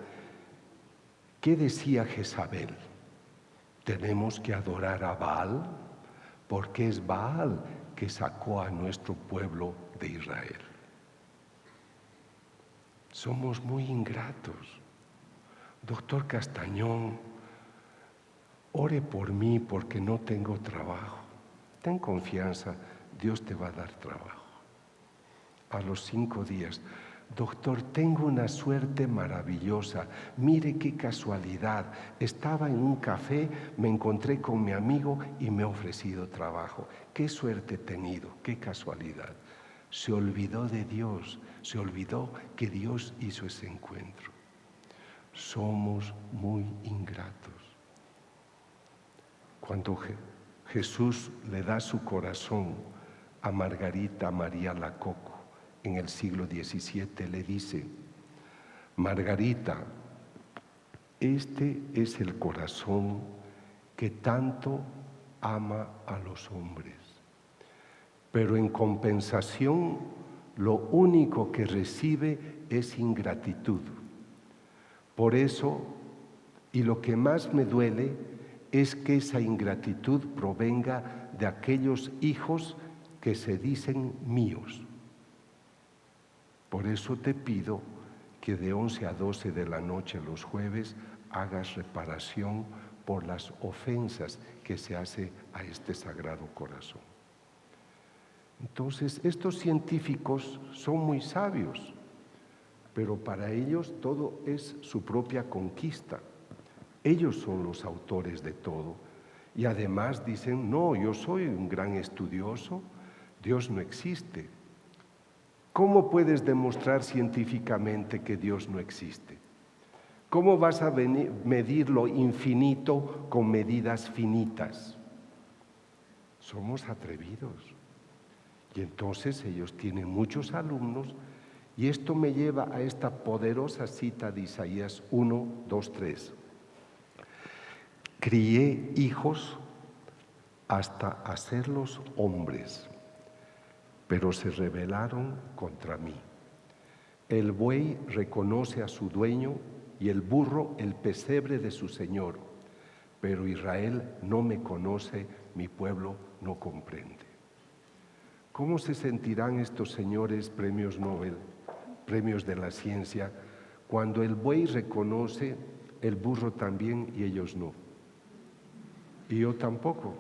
¿qué decía Jezabel? Tenemos que adorar a Baal, porque es Baal que sacó a nuestro pueblo de Israel. Somos muy ingratos. Doctor Castañón, ore por mí porque no tengo trabajo. Ten confianza, Dios te va a dar trabajo. A los 5 días, doctor, tengo una suerte maravillosa. Mire qué casualidad. Estaba en un café, me encontré con mi amigo y me ha ofrecido trabajo. Qué suerte he tenido, qué casualidad. Se olvidó de Dios, se olvidó que Dios hizo ese encuentro. Somos muy ingratos. Cuando Jesús le da su corazón a Margarita María Lacoco en el siglo XVII, le dice: Margarita, este es el corazón que tanto ama a los hombres, pero en compensación lo único que recibe es ingratitud. Por eso, y lo que más me duele, es que esa ingratitud provenga de aquellos hijos que se dicen míos. Por eso te pido que de 11 a 12 de la noche los jueves hagas reparación por las ofensas que se hace a este Sagrado Corazón. Entonces, estos científicos son muy sabios, pero para ellos todo es su propia conquista. Ellos son los autores de todo. Y además dicen: no, yo soy un gran estudioso, Dios no existe. ¿Cómo puedes demostrar científicamente que Dios no existe? ¿Cómo vas a medir lo infinito con medidas finitas? Somos atrevidos. Y entonces ellos tienen muchos alumnos, y esto me lleva a esta poderosa cita de Isaías 1, 2, 3. Crié hijos hasta hacerlos hombres, pero se rebelaron contra mí. El buey reconoce a su dueño y el burro el pesebre de su señor, pero Israel no me conoce, mi pueblo no comprende. ¿Cómo se sentirán estos señores premios Nobel, premios de la ciencia, cuando el buey reconoce, el burro también y ellos no? Y yo tampoco.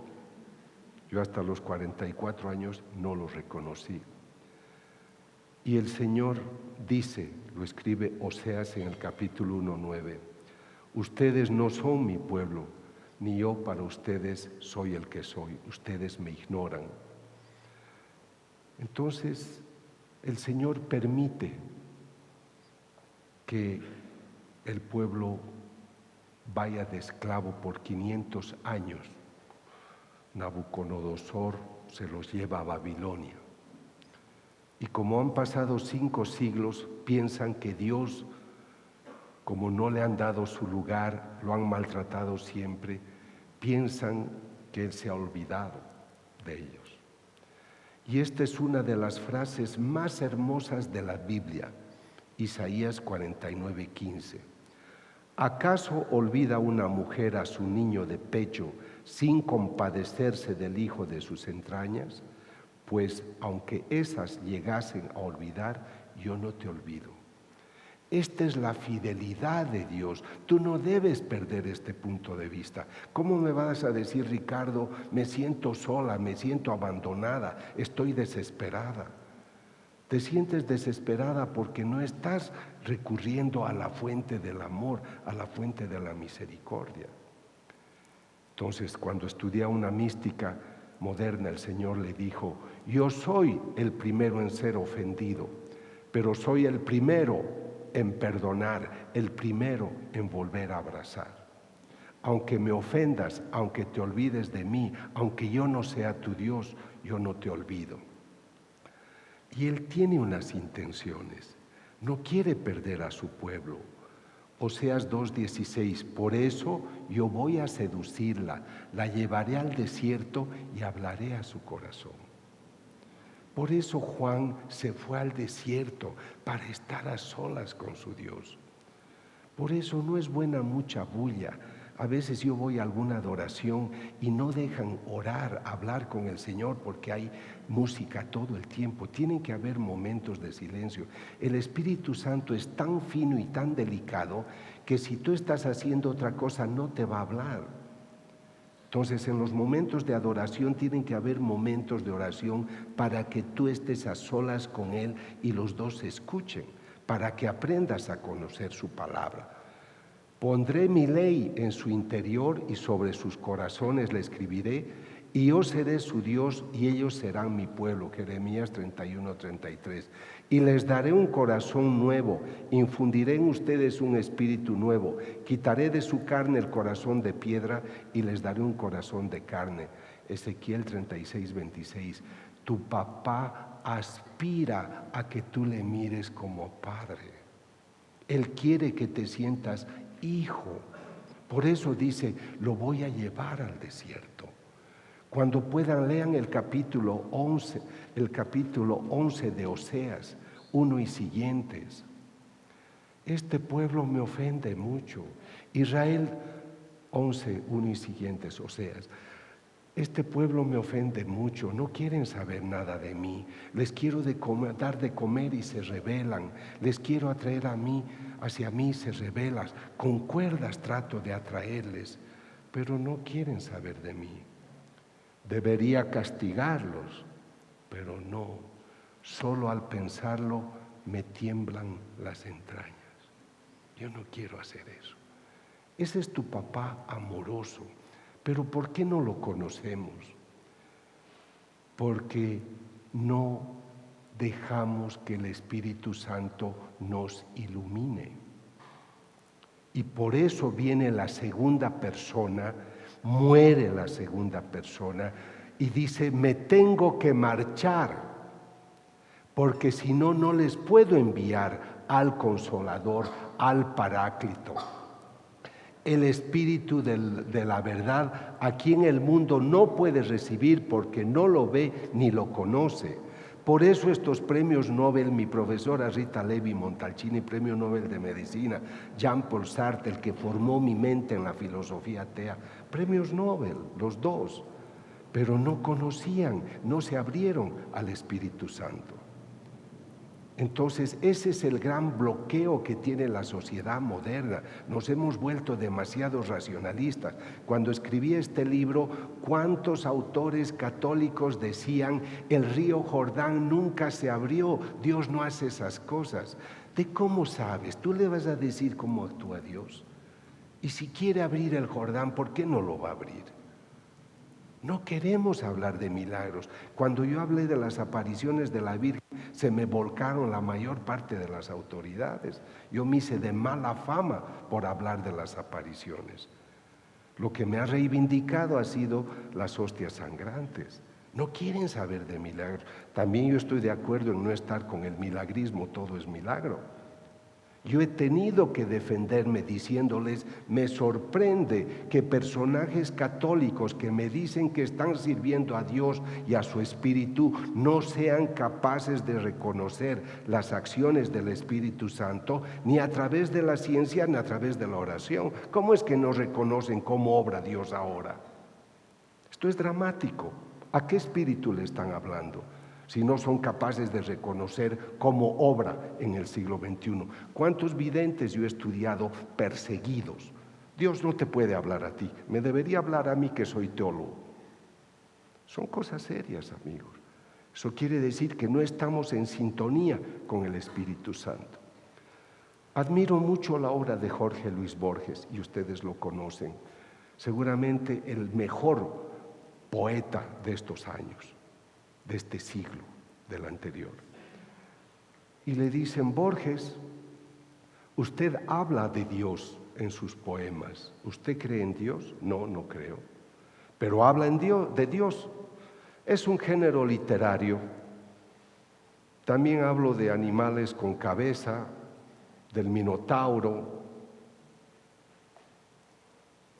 Yo hasta los 44 años no los reconocí. Y el Señor dice, lo escribe Oseas en el capítulo 1:9, ustedes no son mi pueblo, ni yo para ustedes soy el que soy, ustedes me ignoran. Entonces, el Señor permite que el pueblo vaya de esclavo por 500 años. Nabucodonosor se los lleva a Babilonia. Y como han pasado 5 siglos, piensan que Dios, como no le han dado su lugar, lo han maltratado siempre, piensan que Él se ha olvidado de ellos. Y esta es una de las frases más hermosas de la Biblia, Isaías 49:15. ¿Acaso olvida una mujer a su niño de pecho sin compadecerse del hijo de sus entrañas? Pues aunque esas llegasen a olvidar, yo no te olvido. Esta es la fidelidad de Dios. Tú no debes perder este punto de vista. ¿Cómo me vas a decir, Ricardo, me siento sola, me siento abandonada, estoy desesperada? Te sientes desesperada porque no estás recurriendo a la fuente del amor, a la fuente de la misericordia. Entonces, cuando estudia una mística moderna, el Señor le dijo: yo soy el primero en ser ofendido, pero soy el primero en perdonar, el primero en volver a abrazar. Aunque me ofendas, aunque te olvides de mí, aunque yo no sea tu Dios, yo no te olvido. Y Él tiene unas intenciones, no quiere perder a su pueblo. Oseas 2:16, por eso yo voy a seducirla, la llevaré al desierto y hablaré a su corazón. Por eso Juan se fue al desierto para estar a solas con su Dios. Por eso no es buena mucha bulla. A veces yo voy a alguna adoración y no dejan orar, hablar con el Señor porque hay música todo el tiempo. Tienen que haber momentos de silencio. El Espíritu Santo es tan fino y tan delicado que si tú estás haciendo otra cosa no te va a hablar. Entonces, en los momentos de adoración tienen que haber momentos de oración para que tú estés a solas con Él y los dos se escuchen, para que aprendas a conocer su palabra. Pondré mi ley en su interior y sobre sus corazones la escribiré, y yo seré su Dios y ellos serán mi pueblo. Jeremías 31:33. Y les daré un corazón nuevo, infundiré en ustedes un espíritu nuevo, quitaré de su carne el corazón de piedra y les daré un corazón de carne. Ezequiel 36:26. Tu papá aspira a que tú le mires como padre. Él quiere que te sientas hijo. Por eso dice, lo voy a llevar al desierto. Cuando puedan, lean el capítulo 11 de Oseas 1 y siguientes. Este pueblo me ofende mucho. Israel 11, 1 y siguientes, Oseas. Este pueblo me ofende mucho, no quieren saber nada de mí. Les quiero dar de comer y se rebelan. Les quiero atraer hacia mí se rebelan. Con cuerdas trato de atraerles, pero no quieren saber de mí. Debería castigarlos, pero no. Solo al pensarlo me tiemblan las entrañas. Yo no quiero hacer eso. Ese es tu papá amoroso. Pero ¿por qué no lo conocemos? Porque no dejamos que el Espíritu Santo nos ilumine. Y por eso viene la segunda persona, muere la segunda persona y dice, me tengo que marchar, porque si no, no les puedo enviar al Consolador, al Paráclito. El Espíritu de la verdad, aquí en el mundo no puede recibir porque no lo ve ni lo conoce. Por eso estos premios Nobel, mi profesora Rita Levi Montalcini, premio Nobel de Medicina, Jean-Paul Sartre, el que formó mi mente en la filosofía atea, premios Nobel, los dos, pero no conocían, no se abrieron al Espíritu Santo. Entonces, ese es el gran bloqueo que tiene la sociedad moderna. Nos hemos vuelto demasiado racionalistas. Cuando escribí este libro, ¿cuántos autores católicos decían el río Jordán nunca se abrió? Dios no hace esas cosas. ¿De cómo sabes? Tú le vas a decir cómo actúa Dios. Y si quiere abrir el Jordán, ¿por qué no lo va a abrir? No queremos hablar de milagros. Cuando yo hablé de las apariciones de la Virgen, se me volcaron la mayor parte de las autoridades. Yo me hice de mala fama por hablar de las apariciones. Lo que me ha reivindicado ha sido las hostias sangrantes. No quieren saber de milagros. También yo estoy de acuerdo en no estar con el milagrismo, todo es milagro. Yo he tenido que defenderme diciéndoles, me sorprende que personajes católicos que me dicen que están sirviendo a Dios y a su Espíritu no sean capaces de reconocer las acciones del Espíritu Santo ni a través de la ciencia ni a través de la oración. ¿Cómo es que no reconocen cómo obra Dios ahora? Esto es dramático. ¿A qué espíritu le están hablando? Si no son capaces de reconocer cómo obra en el siglo XXI. ¿Cuántos videntes yo he estudiado perseguidos? Dios no te puede hablar a ti, me debería hablar a mí que soy teólogo. Son cosas serias, amigos. Eso quiere decir que no estamos en sintonía con el Espíritu Santo. Admiro mucho la obra de Jorge Luis Borges, y ustedes lo conocen. Seguramente el mejor poeta de estos años, de este siglo, del anterior. Y le dicen, Borges, usted habla de Dios en sus poemas. ¿Usted cree en Dios? No, no creo. Pero habla de Dios. Es un género literario. También hablo de animales con cabeza, del minotauro,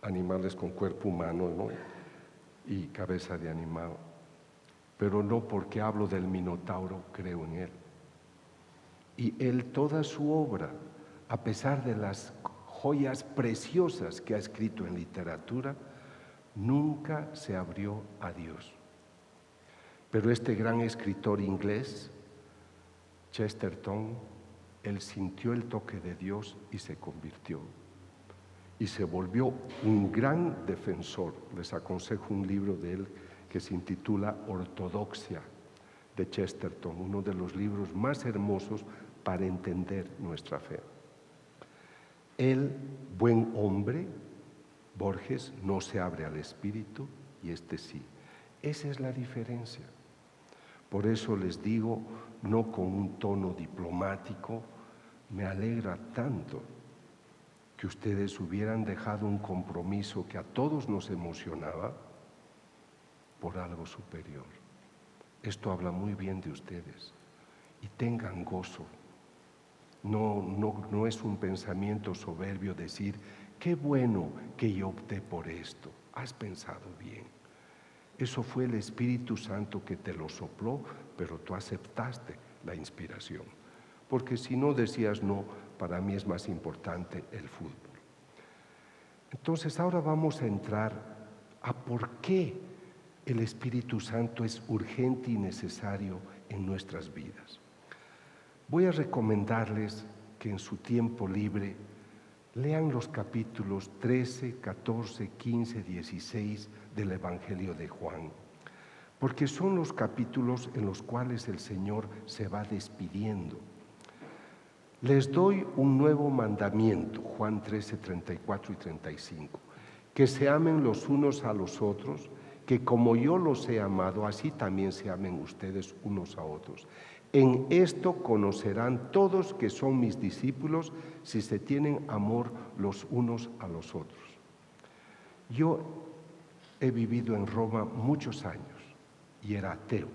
animales con cuerpo humano, ¿no? Y cabeza de animal. pero no porque hablo del Minotauro creo en él. Y él, toda su obra, a pesar de las joyas preciosas que ha escrito en literatura, nunca se abrió a Dios. Pero este gran escritor inglés, Chesterton, él sintió el toque de Dios y se convirtió. Y se volvió un gran defensor. Les aconsejo un libro de él que se intitula Ortodoxia, de Chesterton, uno de los libros más hermosos para entender nuestra fe. El buen hombre, Borges, no se abre al espíritu y este sí. Esa es la diferencia. Por eso les digo, no con un tono diplomático, me alegra tanto que ustedes hubieran dejado un compromiso que a todos nos emocionaba por algo superior. Esto habla muy bien de ustedes y tengan gozo. No es un pensamiento soberbio decir, qué bueno que yo opté por esto, has pensado bien. Eso fue el Espíritu Santo que te lo sopló, pero tú aceptaste la inspiración. Porque si no decías no, para mí es más importante el fútbol. Entonces ahora vamos a entrar a por qué el Espíritu Santo es urgente y necesario en nuestras vidas. Voy a recomendarles que en su tiempo libre lean los capítulos 13, 14, 15, 16 del Evangelio de Juan, porque son los capítulos en los cuales el Señor se va despidiendo. Les doy un nuevo mandamiento, Juan 13, 34 y 35, que se amen los unos a los otros, que como yo los he amado, así también se amen ustedes unos a otros. En esto conocerán todos que son mis discípulos, si se tienen amor los unos a los otros. Yo he vivido en Roma muchos años y era ateo.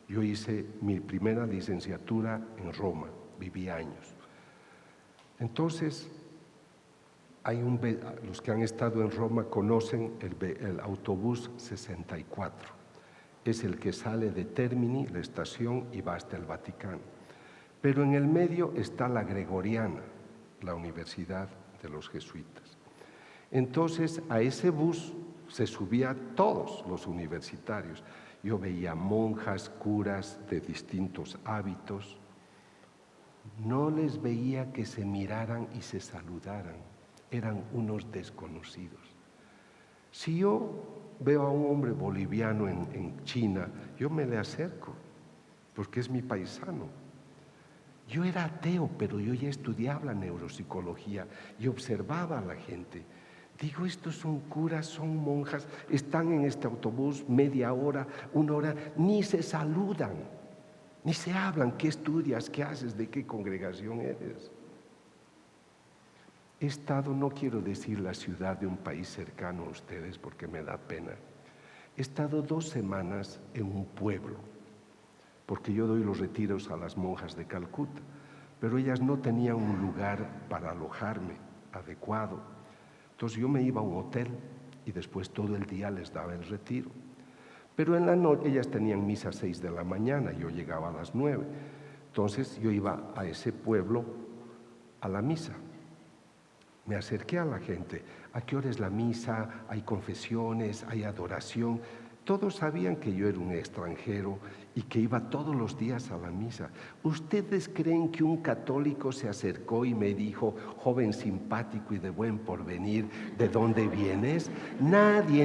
Yo hice mi primera licenciatura en Roma, viví años. Entonces, los que han estado en Roma conocen el autobús 64. Es el que sale de Termini, la estación, y va hasta el Vaticano. Pero en el medio está la Gregoriana, la Universidad de los Jesuitas. Entonces, a ese bus se subían todos los universitarios. Yo veía monjas, curas de distintos hábitos. No les veía que se miraran y se saludaran. Eran unos desconocidos. Si yo veo a un hombre boliviano en China, yo me le acerco, porque es mi paisano. Yo era ateo, pero yo ya estudiaba la neuropsicología y observaba a la gente. Digo, estos son curas, son monjas, están en este autobús media hora, una hora, ni se saludan, ni se hablan. ¿Qué estudias? ¿Qué haces? ¿De qué congregación eres? He estado, no quiero decir la ciudad de un país cercano a ustedes porque me da pena. He estado 2 semanas en un pueblo, porque yo doy los retiros a las monjas de Calcuta, pero ellas no tenían un lugar para alojarme adecuado. Entonces yo me iba a un hotel y después todo el día les daba el retiro. Pero en la noche ellas tenían misa a 6 de la mañana, yo llegaba a las 9. Entonces yo iba a ese pueblo a la misa. Me acerqué a la gente. ¿A qué hora es la misa? ¿Hay confesiones? ¿Hay adoración? Todos sabían que yo era un extranjero y que iba todos los días a la misa. ¿Ustedes creen que un católico se acercó y me dijo, joven simpático y de buen porvenir, ¿de dónde vienes? Nadie,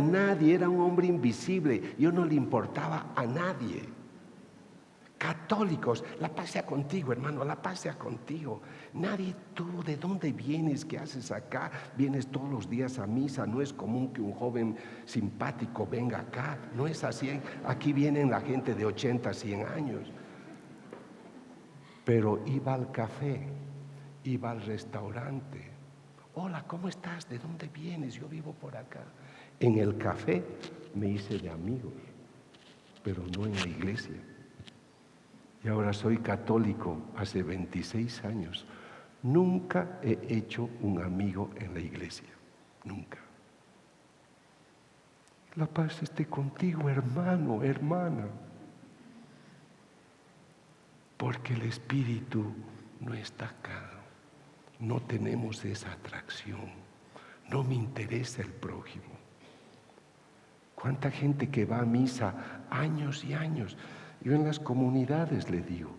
era un hombre invisible. Yo no le importaba a nadie. Católicos, la paz sea contigo, hermano, la paz sea contigo. Nadie, tú, ¿de dónde vienes? ¿Qué haces acá? Vienes todos los días a misa. No es común que un joven simpático venga acá. No es así. Aquí vienen la gente de 80, 100 años. Pero iba al café, iba al restaurante. Hola, ¿cómo estás? ¿De dónde vienes? Yo vivo por acá. En el café me hice de amigos, pero no en la iglesia. Y ahora soy católico hace 26 años. Nunca he hecho un amigo en la iglesia. Nunca. La paz esté contigo, hermano, hermana. porque el espíritu no está acá. No tenemos esa atracción. No me interesa el prójimo. ¿Cuánta gente que va a misa años y años? Yo en las comunidades le digo,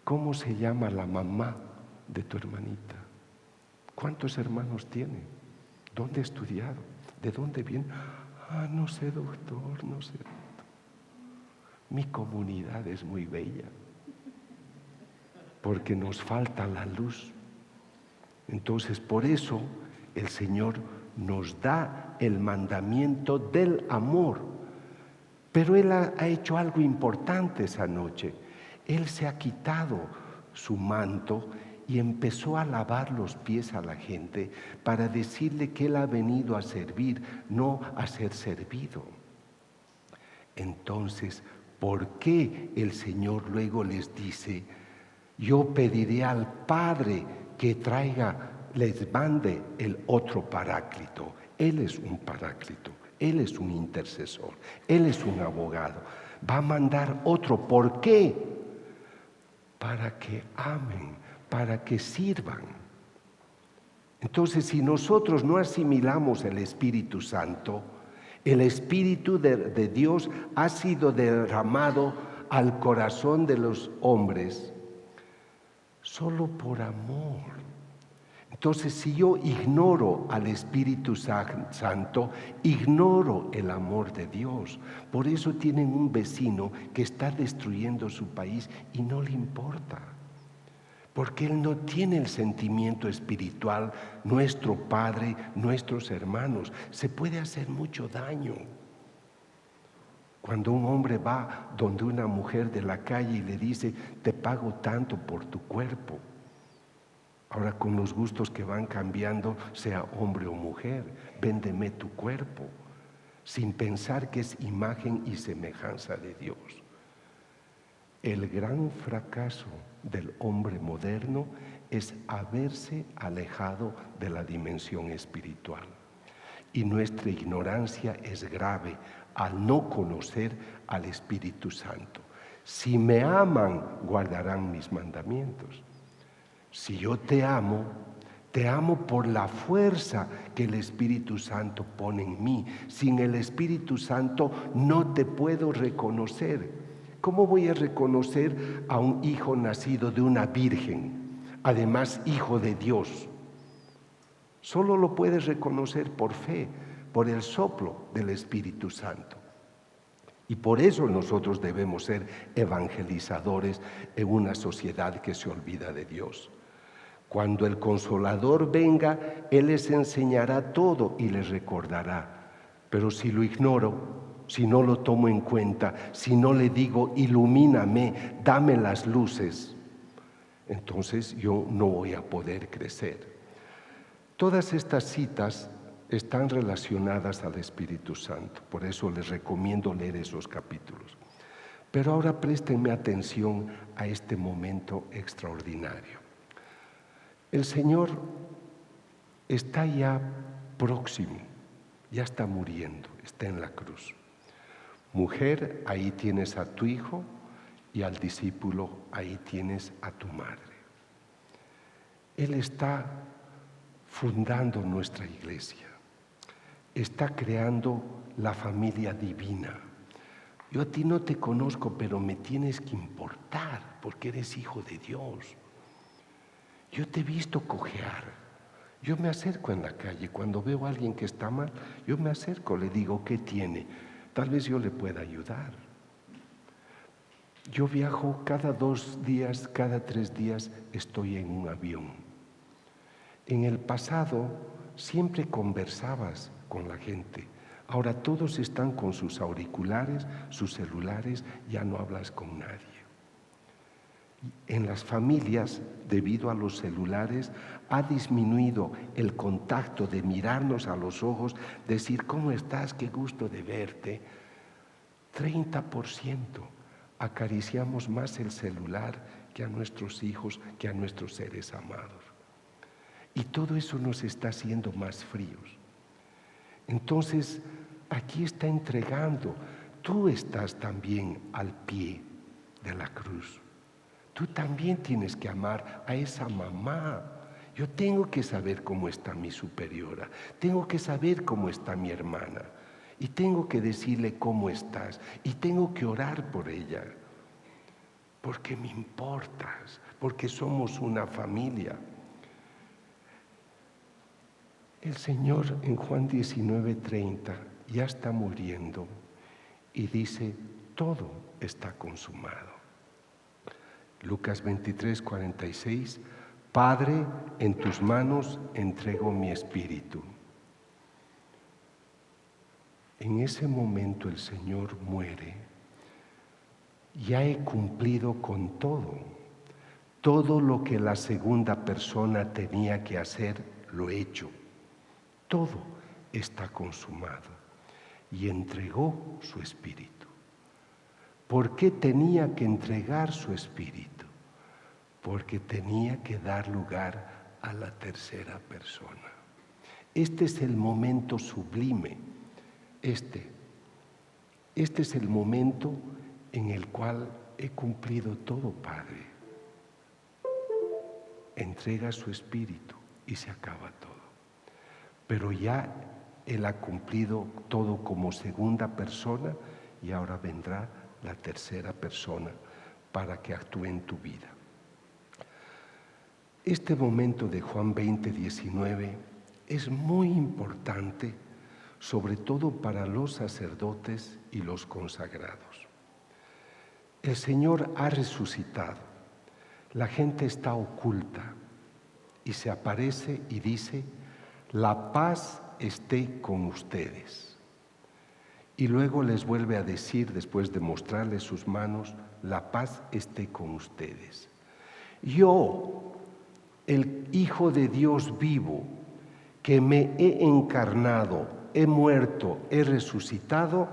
¿cómo se llama la mamá de tu hermanita? ¿Cuántos hermanos tiene? ¿Dónde ha estudiado? ¿De dónde viene? Ah, no sé, doctor, no sé. Mi comunidad es muy bella, porque nos falta la luz. Entonces, por eso el Señor nos da el mandamiento del amor. Pero Él ha hecho algo importante esa noche. Él se ha quitado su manto y empezó a lavar los pies a la gente para decirle que Él ha venido a servir, no a ser servido. Entonces, ¿por qué el Señor luego les dice: yo pediré al Padre que les mande el otro paráclito? Él es un paráclito, Él es un intercesor, Él es un abogado. Va a mandar otro. ¿Por qué? Para que amen, para que sirvan. Entonces, si nosotros no asimilamos el Espíritu Santo, el Espíritu de Dios ha sido derramado al corazón de los hombres solo por amor. Entonces, si yo ignoro al Espíritu Santo, ignoro el amor de Dios. Por eso tienen un vecino que está destruyendo su país y no le importa. Porque él no tiene el sentimiento espiritual, nuestro Padre, nuestros hermanos. Se puede hacer mucho daño. Cuando un hombre va donde una mujer de la calle y le dice: te pago tanto por tu cuerpo. Ahora, con los gustos que van cambiando, sea hombre o mujer, véndeme tu cuerpo, sin pensar que es imagen y semejanza de Dios. El gran fracaso del hombre moderno es haberse alejado de la dimensión espiritual. Y nuestra ignorancia es grave al no conocer al Espíritu Santo. Si me aman, guardarán mis mandamientos. Si yo te amo por la fuerza que el Espíritu Santo pone en mí. Sin el Espíritu Santo no te puedo reconocer. ¿Cómo voy a reconocer a un hijo nacido de una virgen, además hijo de Dios? Solo lo puedes reconocer por fe, por el soplo del Espíritu Santo. Y por eso nosotros debemos ser evangelizadores en una sociedad que se olvida de Dios. Cuando el Consolador venga, Él les enseñará todo y les recordará. Pero si lo ignoro, si no lo tomo en cuenta, si no le digo: ilumíname, dame las luces, entonces yo no voy a poder crecer. Todas estas citas están relacionadas al Espíritu Santo, por eso les recomiendo leer esos capítulos. Pero ahora préstenme atención a este momento extraordinario. El Señor está ya próximo, ya está muriendo, está en la cruz. Mujer, ahí tienes a tu hijo, y al discípulo, ahí tienes a tu madre. Él está fundando nuestra iglesia, está creando la familia divina. Yo a ti no te conozco, pero me tienes que importar porque eres hijo de Dios. Yo te he visto cojear. Yo me acerco en la calle, cuando veo a alguien que está mal, yo me acerco, le digo: ¿qué tiene? Tal vez yo le pueda ayudar. Yo viajo cada 2 días, cada 3 días estoy en un avión. En el pasado siempre conversabas con la gente. Ahora todos están con sus auriculares, sus celulares, ya no hablas con nadie. En las familias, debido a los celulares, ha disminuido el contacto de mirarnos a los ojos, decir: ¿cómo estás? Qué gusto de verte. 30%. Acariciamos más el celular que a nuestros hijos, que a nuestros seres amados. Y todo eso nos está haciendo más fríos. Entonces, aquí está entregando. Tú estás también al pie de la cruz. Tú también tienes que amar a esa mamá. Yo tengo que saber cómo está mi superiora, tengo que saber cómo está mi hermana y tengo que decirle cómo estás y tengo que orar por ella, porque me importas, porque somos una familia. El Señor en Juan 19:30 ya está muriendo y dice, todo está consumado. Lucas 23:46, Padre, en tus manos entrego mi espíritu. En ese momento el Señor muere. Ya he cumplido con todo. Todo lo que la segunda persona tenía que hacer, lo he hecho. Todo está consumado. Y entregó su espíritu. ¿Por qué tenía que entregar su espíritu? Porque tenía que dar lugar a la tercera persona. Este es el momento sublime. Este es el momento en el cual he cumplido todo, Padre. Entrega su espíritu y se acaba todo. Pero ya Él ha cumplido todo como segunda persona y ahora vendrá la tercera persona para que actúe en tu vida. Este momento de Juan 20:19 es muy importante, sobre todo para los sacerdotes y los consagrados. El Señor ha resucitado, la gente está oculta y se aparece y dice, la paz esté con ustedes. Y luego les vuelve a decir, después de mostrarles sus manos, la paz esté con ustedes. Yo, el Hijo de Dios vivo, que me he encarnado, he muerto, he resucitado,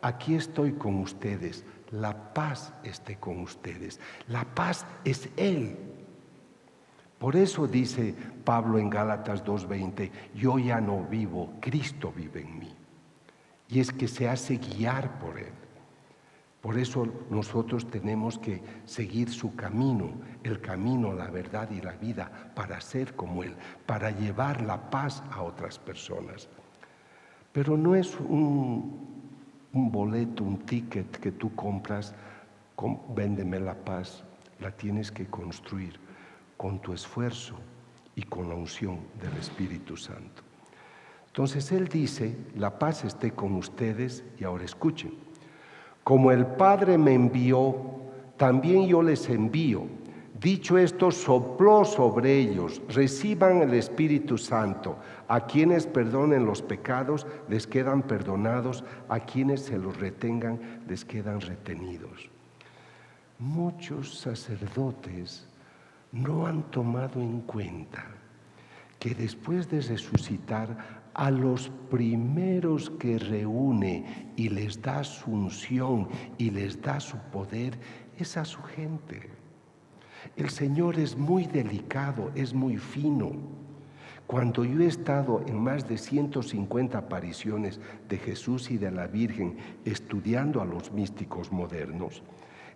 aquí estoy con ustedes. La paz esté con ustedes. La paz es Él. Por eso dice Pablo en Gálatas 2:20, yo ya no vivo, Cristo vive en mí. Y es que se hace guiar por Él. Por eso nosotros tenemos que seguir su camino, el camino, la verdad y la vida, para ser como Él, para llevar la paz a otras personas. Pero no es un boleto, un ticket que tú compras, véndeme la paz, la tienes que construir con tu esfuerzo y con la unción del Espíritu Santo. Entonces Él dice, la paz esté con ustedes, y ahora escuchen, como el Padre me envió, también yo les envío. Dicho esto, sopló sobre ellos, reciban el Espíritu Santo. A quienes perdonen los pecados, les quedan perdonados. A quienes se los retengan, les quedan retenidos. Muchos sacerdotes no han tomado en cuenta que después de resucitar, a los primeros que reúne y les da su unción y les da su poder, es a su gente. El Señor es muy delicado, es muy fino. Cuando yo he estado en más de 150 apariciones de Jesús y de la Virgen estudiando a los místicos modernos,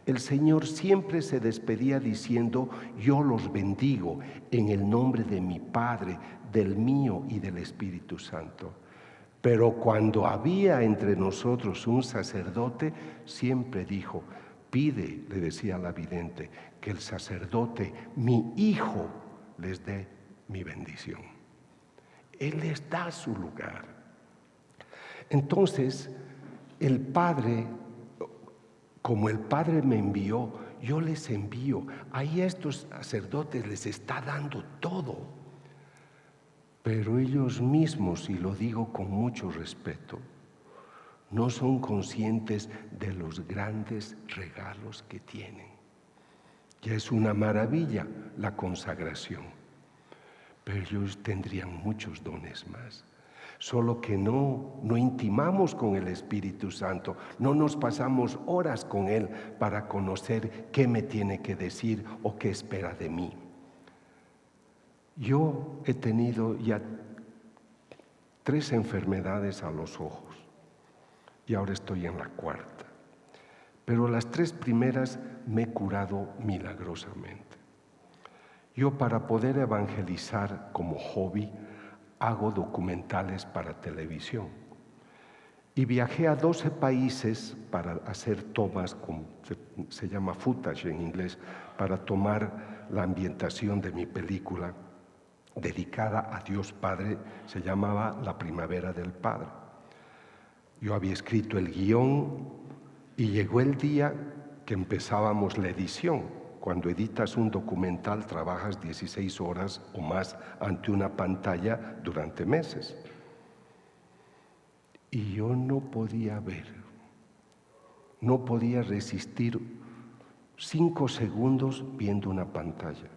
el Señor siempre se despedía diciendo, yo los bendigo en el nombre de mi Padre, del mío y del Espíritu Santo. Pero cuando había entre nosotros un sacerdote, siempre dijo, pide, le decía la vidente, que el sacerdote, mi hijo, les dé mi bendición. Él les da su lugar. Entonces, el Padre, como el Padre me envió, yo les envío. Ahí a estos sacerdotes les está dando todo. Pero ellos mismos, y lo digo con mucho respeto, no son conscientes de los grandes regalos que tienen. Ya es una maravilla la consagración, pero ellos tendrían muchos dones más. Solo que no intimamos con el Espíritu Santo, no nos pasamos horas con Él para conocer qué me tiene que decir o qué espera de mí. Yo he tenido ya 3 enfermedades a los ojos y ahora estoy en la 4ª. pero las 3 primeras me he curado milagrosamente. Yo, para poder evangelizar como hobby, hago documentales para televisión. Y viajé a 12 países para hacer tomas, se llama footage en inglés, para tomar la ambientación de mi película dedicada a Dios Padre. Se llamaba La Primavera del Padre. Yo había escrito el guión y llegó el día que empezábamos la edición. Cuando editas un documental trabajas 16 horas o más ante una pantalla durante meses. Y yo no podía ver, no podía resistir 5 segundos viendo una pantalla.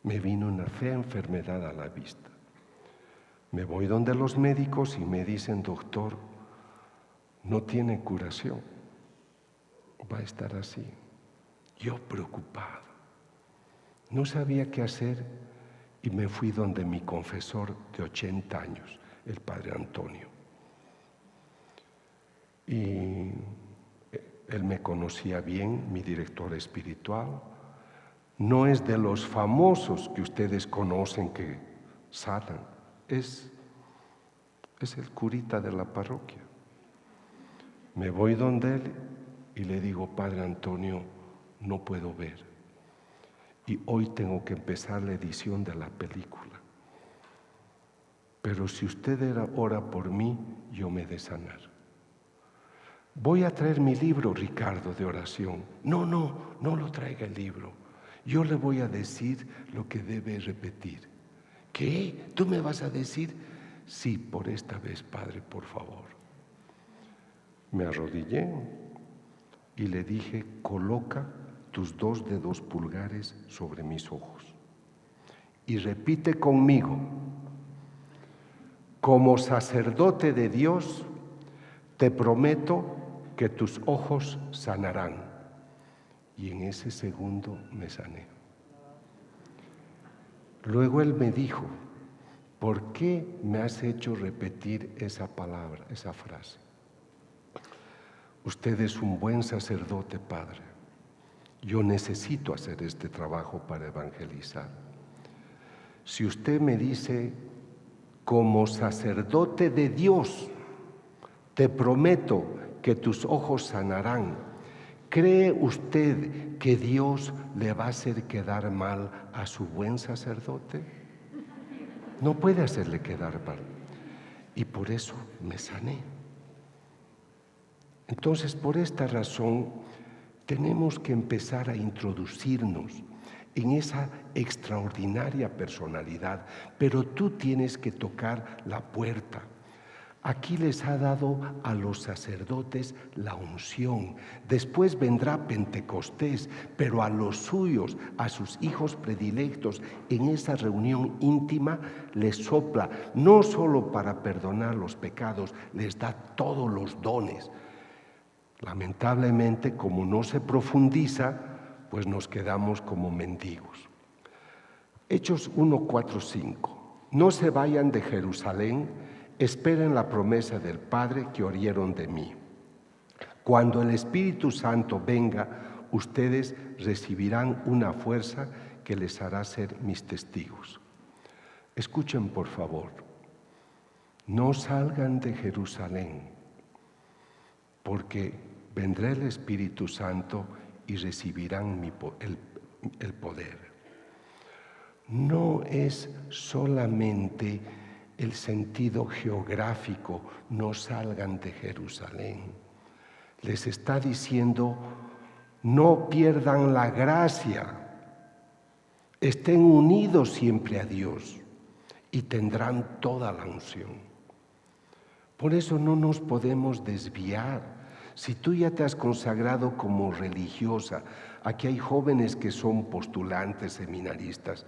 Me vino una fea enfermedad a la vista. Me voy donde los médicos y me dicen: doctor, no tiene curación, va a estar así. Yo preocupado, no sabía qué hacer y me fui donde mi confesor de 80 años, el padre Antonio. Y él me conocía bien, mi director espiritual. No es de los famosos que ustedes conocen que sanan, es el curita de la parroquia. Me voy donde él y le digo: padre Antonio, no puedo ver. Y hoy tengo que empezar la edición de la película. Pero si usted ora por mí, yo me he de sanar. Voy a traer mi libro, Ricardo, de oración. No lo traiga el libro. Yo le voy a decir lo que debe repetir. ¿Qué? ¿Tú me vas a decir? Sí, por esta vez, padre, por favor. Me arrodillé y le dije: coloca tus 2 dedos pulgares sobre mis ojos y repite conmigo: como sacerdote de Dios, te prometo que tus ojos sanarán. Y en ese segundo me sané. Luego él me dijo: ¿por qué me has hecho repetir esa palabra, esa frase? Usted es un buen sacerdote, padre. Yo necesito hacer este trabajo para evangelizar. Si usted me dice: como sacerdote de Dios, te prometo que tus ojos sanarán, ¿cree usted que Dios le va a hacer quedar mal a su buen sacerdote? No puede hacerle quedar mal. Y por eso me sané. Entonces, por esta razón, tenemos que empezar a introducirnos en esa extraordinaria personalidad, pero tú tienes que tocar la puerta. Aquí les ha dado a los sacerdotes la unción. Después vendrá Pentecostés, pero a los suyos, a sus hijos predilectos, en esa reunión íntima les sopla, no solo para perdonar los pecados, les da todos los dones. Lamentablemente, como no se profundiza, pues nos quedamos como mendigos. Hechos 1, 4, 5. No se vayan de Jerusalén, esperen la promesa del Padre que oyeron de mí. Cuando el Espíritu Santo venga, ustedes recibirán una fuerza que les hará ser mis testigos. Escuchen, por favor. No salgan de Jerusalén, porque vendrá el Espíritu Santo y recibirán el poder. No es solamente el sentido geográfico, no salgan de Jerusalén. Les está diciendo: no pierdan la gracia, estén unidos siempre a Dios y tendrán toda la unción. Por eso no nos podemos desviar. Si tú ya te has consagrado como religiosa, aquí hay jóvenes que son postulantes, seminaristas,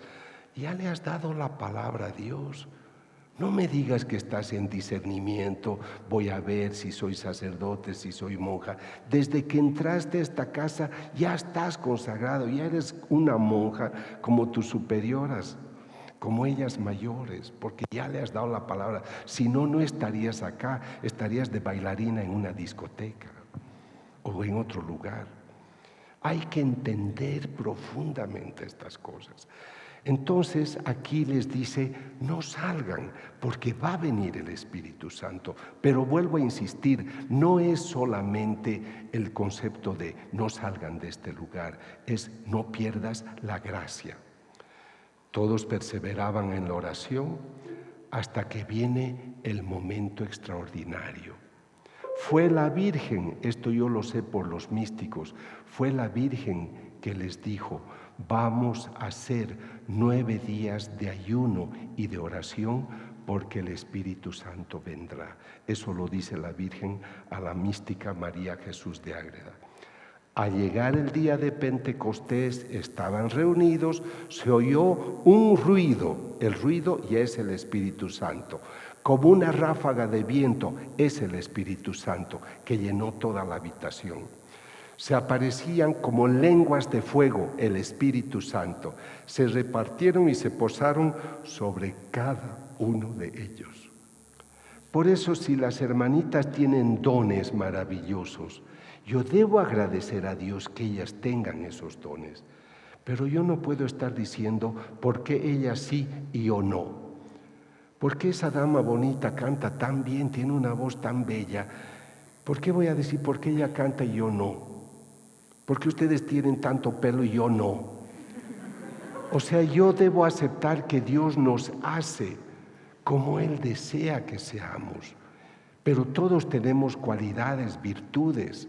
ya le has dado la palabra a Dios. No me digas que estás en discernimiento, voy a ver si soy sacerdote, si soy monja. Desde que entraste a esta casa ya estás consagrado, ya eres una monja como tus superioras, como ellas mayores, porque ya le has dado la palabra. Si no, no estarías acá, estarías de bailarina en una discoteca. o en otro lugar. Hay que entender profundamente estas cosas. Entonces aquí les dice, no salgan, porque va a venir el Espíritu Santo. Pero vuelvo a insistir, no es solamente el concepto de no salgan de este lugar, es no pierdas la gracia. Todos perseveraban en la oración hasta que viene el momento extraordinario. Fue la Virgen, esto yo lo sé por los místicos, fue la Virgen que les dijo, vamos a hacer 9 días de ayuno y de oración porque el Espíritu Santo vendrá. Eso lo dice la Virgen a la mística María Jesús de Ágreda. Al llegar el día de Pentecostés, estaban reunidos, se oyó un ruido. El ruido ya es el Espíritu Santo. Como una ráfaga de viento, es el Espíritu Santo que llenó toda la habitación. Se aparecían como lenguas de fuego, el Espíritu Santo. Se repartieron y se posaron sobre cada uno de ellos. Por eso, si las hermanitas tienen dones maravillosos, yo debo agradecer a Dios que ellas tengan esos dones. Pero yo no puedo estar diciendo por qué ellas sí y yo no. ¿Por qué esa dama bonita canta tan bien, tiene una voz tan bella? ¿Por qué voy a decir por qué ella canta y yo no? ¿Por qué ustedes tienen tanto pelo y yo no? O sea, yo debo aceptar que Dios nos hace como Él desea que seamos. Pero todos tenemos cualidades, virtudes.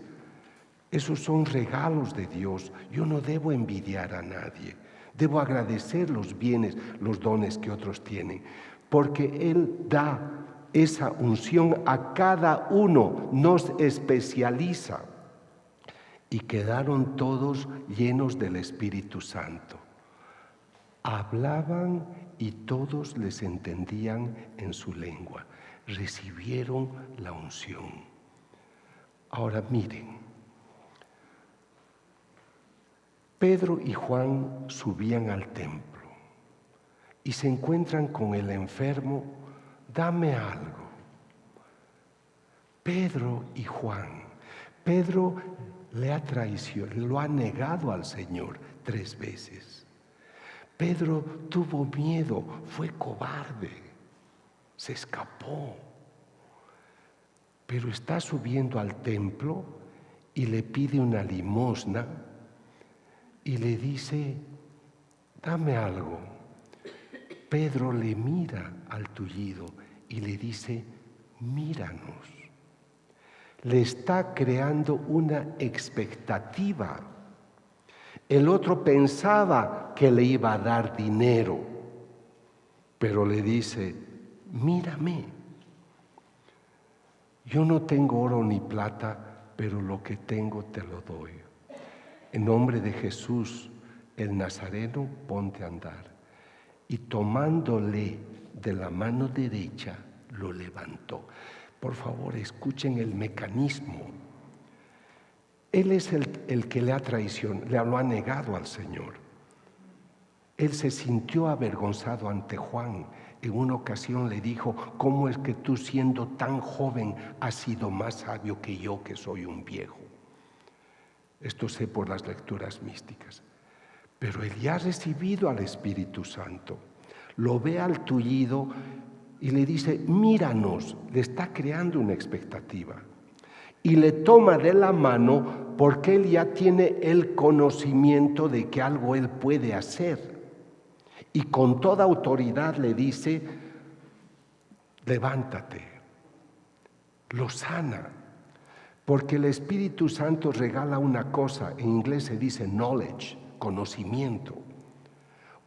Esos son regalos de Dios. Yo no debo envidiar a nadie. Debo agradecer los bienes, los dones que otros tienen. Porque Él da esa unción a cada uno, nos especializa. Y quedaron todos llenos del Espíritu Santo. Hablaban y todos les entendían en su lengua. Recibieron la unción. Ahora miren, Pedro y Juan subían al templo y se encuentran con el enfermo, dame algo. Pedro y Juan, Pedro le ha traicionado, lo ha negado al Señor 3 veces. Pedro tuvo miedo, fue cobarde, se escapó. Pero está subiendo al templo y le pide una limosna y le dice, dame algo. Pedro le mira al tullido y le dice, míranos. Le está creando una expectativa. El otro pensaba que le iba a dar dinero, pero le dice, mírame. Yo no tengo oro ni plata, pero lo que tengo te lo doy. En nombre de Jesús, el Nazareno, ponte a andar. Y tomándole de la mano derecha, lo levantó. Por favor, escuchen el mecanismo. Él es el que le ha traicionado, le lo ha negado al Señor. Él se sintió avergonzado ante Juan. En una ocasión le dijo, ¿cómo es que tú siendo tan joven has sido más sabio que yo, que soy un viejo? Esto sé por las lecturas místicas. Pero él ya ha recibido al Espíritu Santo. Lo ve al tullido y le dice, míranos, le está creando una expectativa. Y le toma de la mano porque él ya tiene el conocimiento de que algo él puede hacer. Y con toda autoridad le dice, levántate, lo sana. Porque el Espíritu Santo regala una cosa, en inglés se dice knowledge, conocimiento.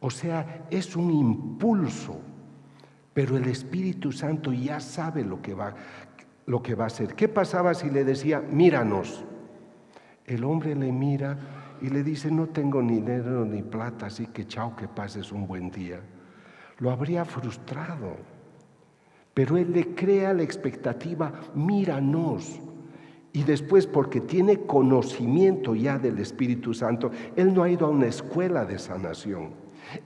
O sea, es un impulso, pero el Espíritu Santo ya sabe lo que va a hacer. ¿Qué pasaba si le decía, míranos? El hombre le mira y le dice, no tengo ni dinero ni plata, así que chao, que pases un buen día. Lo habría frustrado, pero él le crea la expectativa, míranos. Y después, porque tiene conocimiento ya del Espíritu Santo, él no ha ido a una escuela de sanación.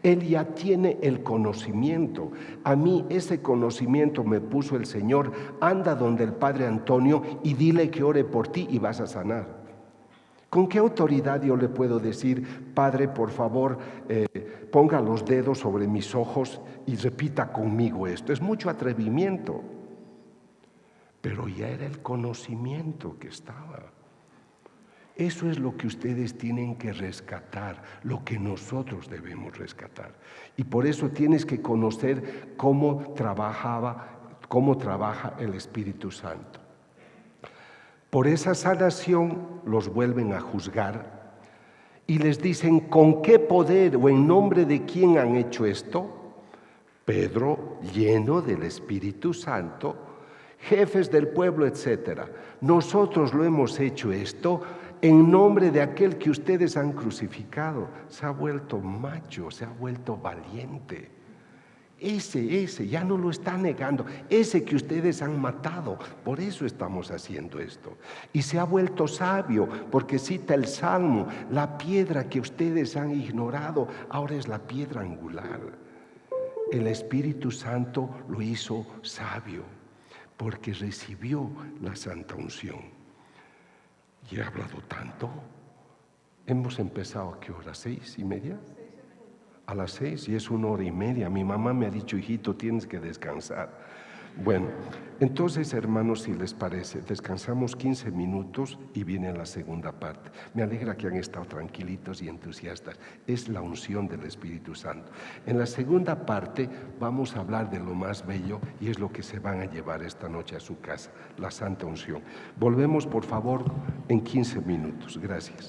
Él ya tiene el conocimiento. A mí ese conocimiento me puso el Señor. Anda donde el Padre Antonio y dile que ore por ti y vas a sanar. ¿Con qué autoridad yo le puedo decir, Padre, por favor, ponga los dedos sobre mis ojos y repita conmigo esto? Es mucho atrevimiento, pero ya era el conocimiento que estaba. Eso es lo que ustedes tienen que rescatar, lo que nosotros debemos rescatar. Y por eso tienes que conocer cómo trabaja el Espíritu Santo. Por esa sanación los vuelven a juzgar y les dicen, ¿con qué poder o en nombre de quién han hecho esto? Pedro, lleno del Espíritu Santo, jefes del pueblo, etcétera. Nosotros lo hemos hecho esto en nombre de aquel que ustedes han crucificado. Se ha vuelto macho, se ha vuelto valiente. Ese ya no lo está negando, ese que ustedes han matado, por eso estamos haciendo esto. Y se ha vuelto sabio, porque cita el Salmo, la piedra que ustedes han ignorado, ahora es la piedra angular. El Espíritu Santo lo hizo sabio, porque recibió la santa unción. Y he hablado tanto. Hemos empezado ¿a qué hora? 6:30. A las 6 y es 1:30. Mi mamá me ha dicho, hijito, tienes que descansar. Bueno, entonces, hermanos, si les parece, descansamos 15 minutos y viene la segunda parte. Me alegra que han estado tranquilitos y entusiastas. Es la unción del Espíritu Santo. En la segunda parte vamos a hablar de lo más bello y es lo que se van a llevar esta noche a su casa, la santa unción. Volvemos, por favor, en 15 minutos. Gracias.